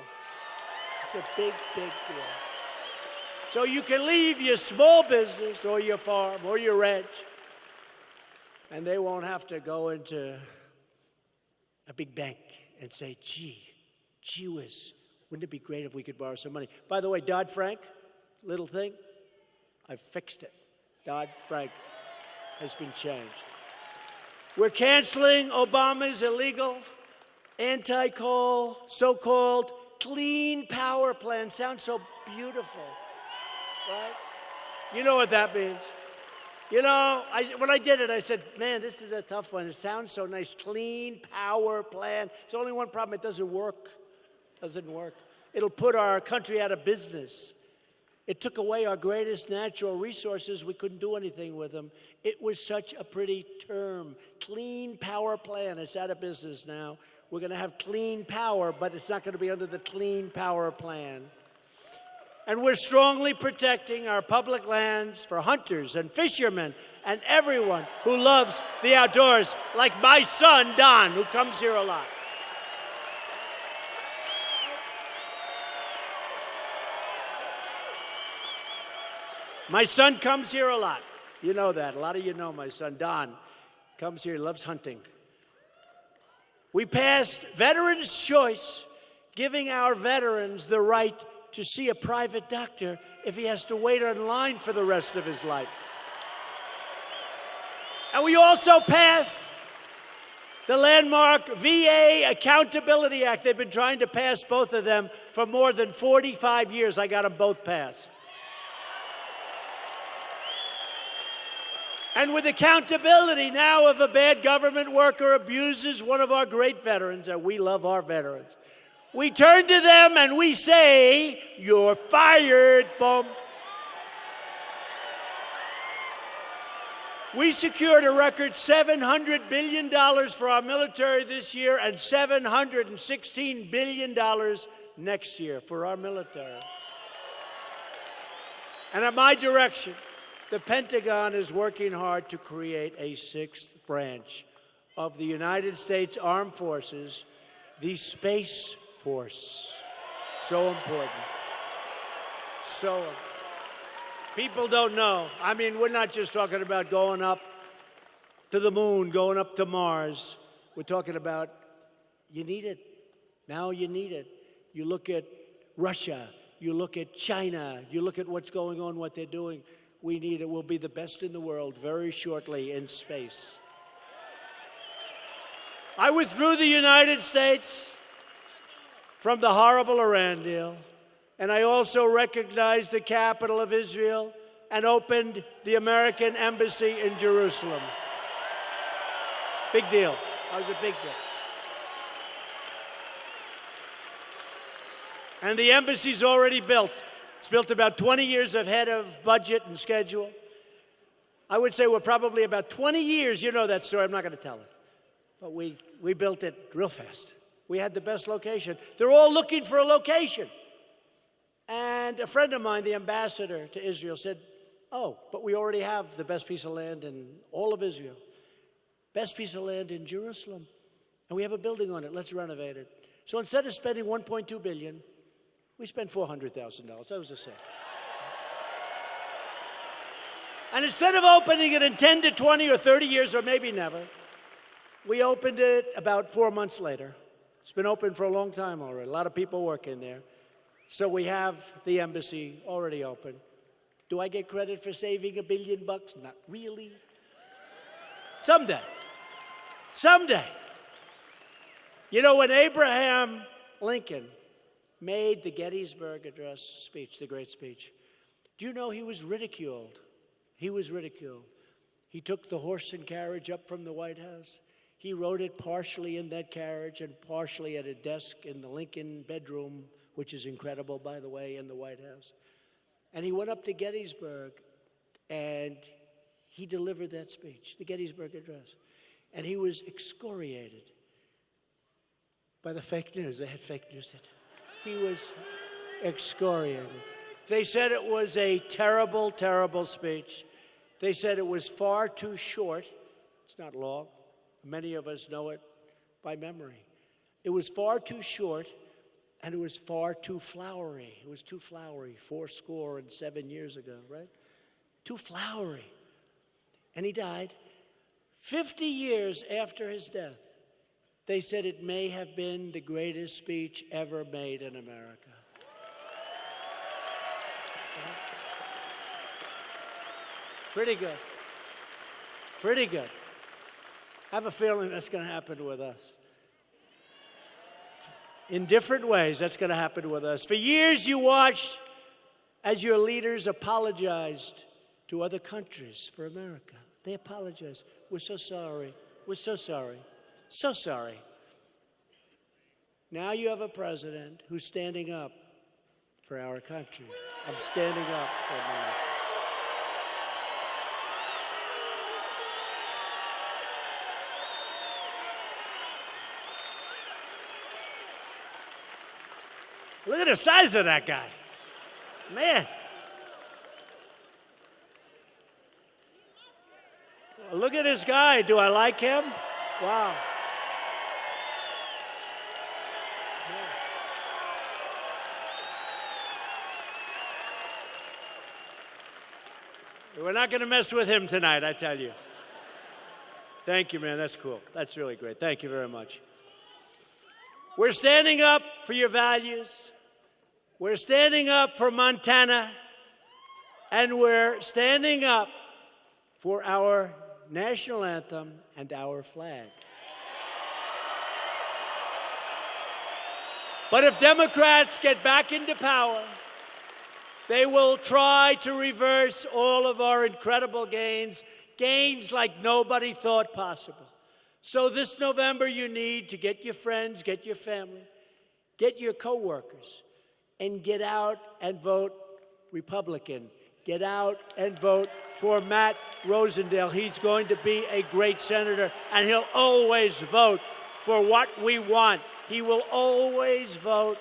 It's a big, big deal. So you can leave your small business or your farm or your ranch, and they won't have to go into a big bank and say, gee whiz, wouldn't it be great if we could borrow some money? By the way, Dodd-Frank, little thing, I fixed it. Dodd-Frank has been changed. We're canceling Obama's illegal anti-coal, so-called clean power plan. Sounds so beautiful. Right? You know what that means. You know, when I did it, I said, man, this is a tough one. It sounds so nice. Clean power plan. It's only one problem. It doesn't work. It doesn't work. It'll put our country out of business. It took away our greatest natural resources. We couldn't do anything with them. It was such a pretty term. Clean power plan. It's out of business now. We're going to have clean power, but it's not going to be under the clean power plan. And we're strongly protecting our public lands for hunters and fishermen and everyone who loves the outdoors, like my son, Don, who comes here a lot. My son comes here a lot. You know that. A lot of you know my son, Don, comes here. He loves hunting. We passed Veterans' Choice, giving our veterans the right to see a private doctor if he has to wait online for the rest of his life. And we also passed the landmark VA Accountability Act. They've been trying to pass both of them for more than 45 years. I got them both passed. And with accountability now, if a bad government worker abuses one of our great veterans, and we love our veterans, we turn to them and we say, "You're fired, boom." We secured a record $700 billion for our military this year and $716 billion next year for our military. And at my direction, the Pentagon is working hard to create a sixth branch of the United States Armed Forces, the Space Force. So important. So important. People don't know. I mean, we're not just talking about going up to the moon, going up to Mars. We're talking about you need it. Now you need it. You look at Russia. You look at China. You look at what's going on, what they're doing. We need it. We'll be the best in the world very shortly in space. I withdrew the United States from the horrible Iran deal. And I also recognized the capital of Israel and opened the American embassy in Jerusalem. Big deal. That was a big deal. And the embassy's already built. It's built about 20 years ahead of budget and schedule. I would say we're probably about 20 years. You know that story. I'm not going to tell it. But we built it real fast. We had the best location. They're all looking for a location. And a friend of mine, the ambassador to Israel, said, "Oh, but we already have the best piece of land in all of Israel. Best piece of land in Jerusalem. And we have a building on it. Let's renovate it." So instead of spending $1.2 billion, we spent $400,000. That was a sale. And instead of opening it in 10 to 20 or 30 years or maybe never, we opened it about 4 months later. It's been open for a long time already. A lot of people work in there. So we have the embassy already open. Do I get credit for saving $1 billion? Not really. Someday. Someday. You know, when Abraham Lincoln made the Gettysburg Address speech, the great speech, do you know he was ridiculed? He was ridiculed. He took the horse and carriage up from the White House. He wrote it partially in that carriage and partially at a desk in the Lincoln bedroom, which is incredible, by the way, in the White House. And he went up to Gettysburg, and he delivered that speech, the Gettysburg Address. And he was excoriated by the fake news. They had fake news. He was excoriated. They said it was a terrible, terrible speech. They said it was far too short. It's not long. Many of us know it by memory. It was far too short. And it was far too flowery. It was too flowery, 77 years ago, right? Too flowery. And he died. 50 years after his death, they said it may have been the greatest speech ever made in America. Pretty good. Pretty good. I have a feeling that's going to happen with us. In different ways, that's going to happen with us. For years, you watched as your leaders apologized to other countries for America. They apologized. We're so sorry. We're so sorry. So sorry. Now you have a president who's standing up for our country. I'm standing up for America. Look at the size of that guy. Man. Look at this guy. Do I like him? Wow. We're not going to mess with him tonight, I tell you. Thank you, man. That's cool. That's really great. Thank you very much. We're standing up for your values. We're standing up for Montana. And we're standing up for our national anthem and our flag. But if Democrats get back into power, they will try to reverse all of our incredible gains, gains like nobody thought possible. So this November, you need to get your friends, get your family, get your coworkers, and get out and vote Republican. Get out and vote for Matt Rosendale. He's going to be a great senator, and he'll always vote for what we want. He will always vote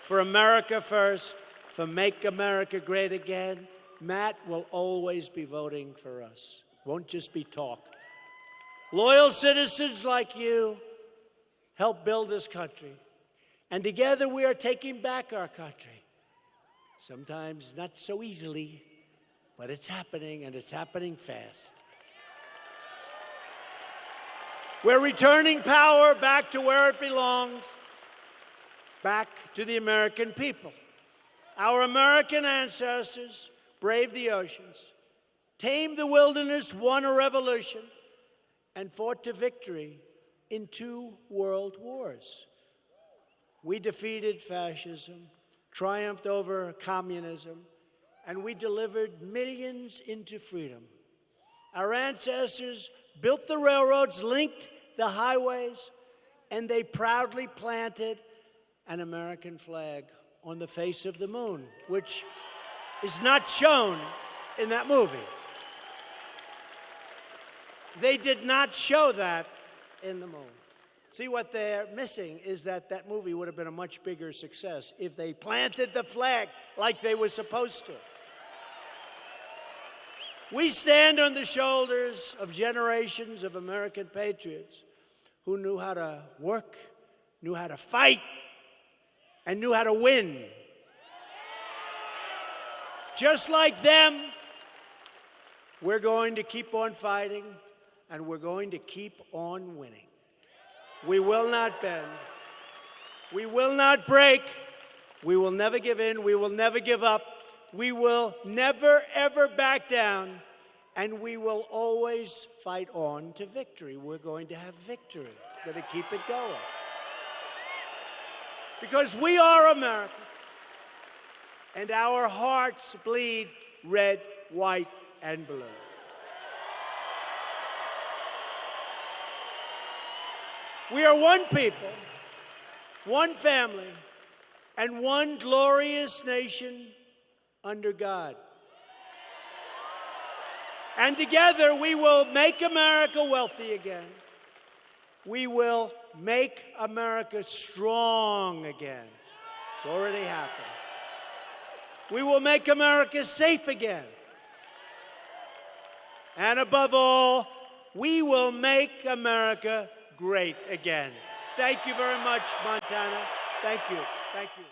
for America first, for Make America Great Again. Matt will always be voting for us. Won't just be talk. Loyal citizens like you help build this country, and together we are taking back our country. Sometimes not so easily, but it's happening, and it's happening fast. We're returning power back to where it belongs, back to the American people. Our American ancestors braved the oceans, tamed the wilderness, won a revolution, and fought to victory in 2 world wars. We defeated fascism, triumphed over communism, and we delivered millions into freedom. Our ancestors built the railroads, linked the highways, and they proudly planted an American flag on the face of the moon, which is not shown in that movie. They did not show that in the moon. See, what they're missing is that that movie would have been a much bigger success if they planted the flag like they were supposed to. We stand on the shoulders of generations of American patriots who knew how to work, knew how to fight, and knew how to win. Just like them, we're going to keep on fighting, and we're going to keep on winning. We will not bend. We will not break. We will never give in. We will never give up. We will never, ever back down, and we will always fight on to victory. We're going to have victory. We're going to keep it going. Because we are America, and our hearts bleed red, white, and blue. We are one people, one family, and one glorious nation under God. And together we will make America wealthy again. We will make America strong again. It's already happened. We will make America safe again. And above all, we will make America great again. Thank you very much, Montana. Thank you. Thank you.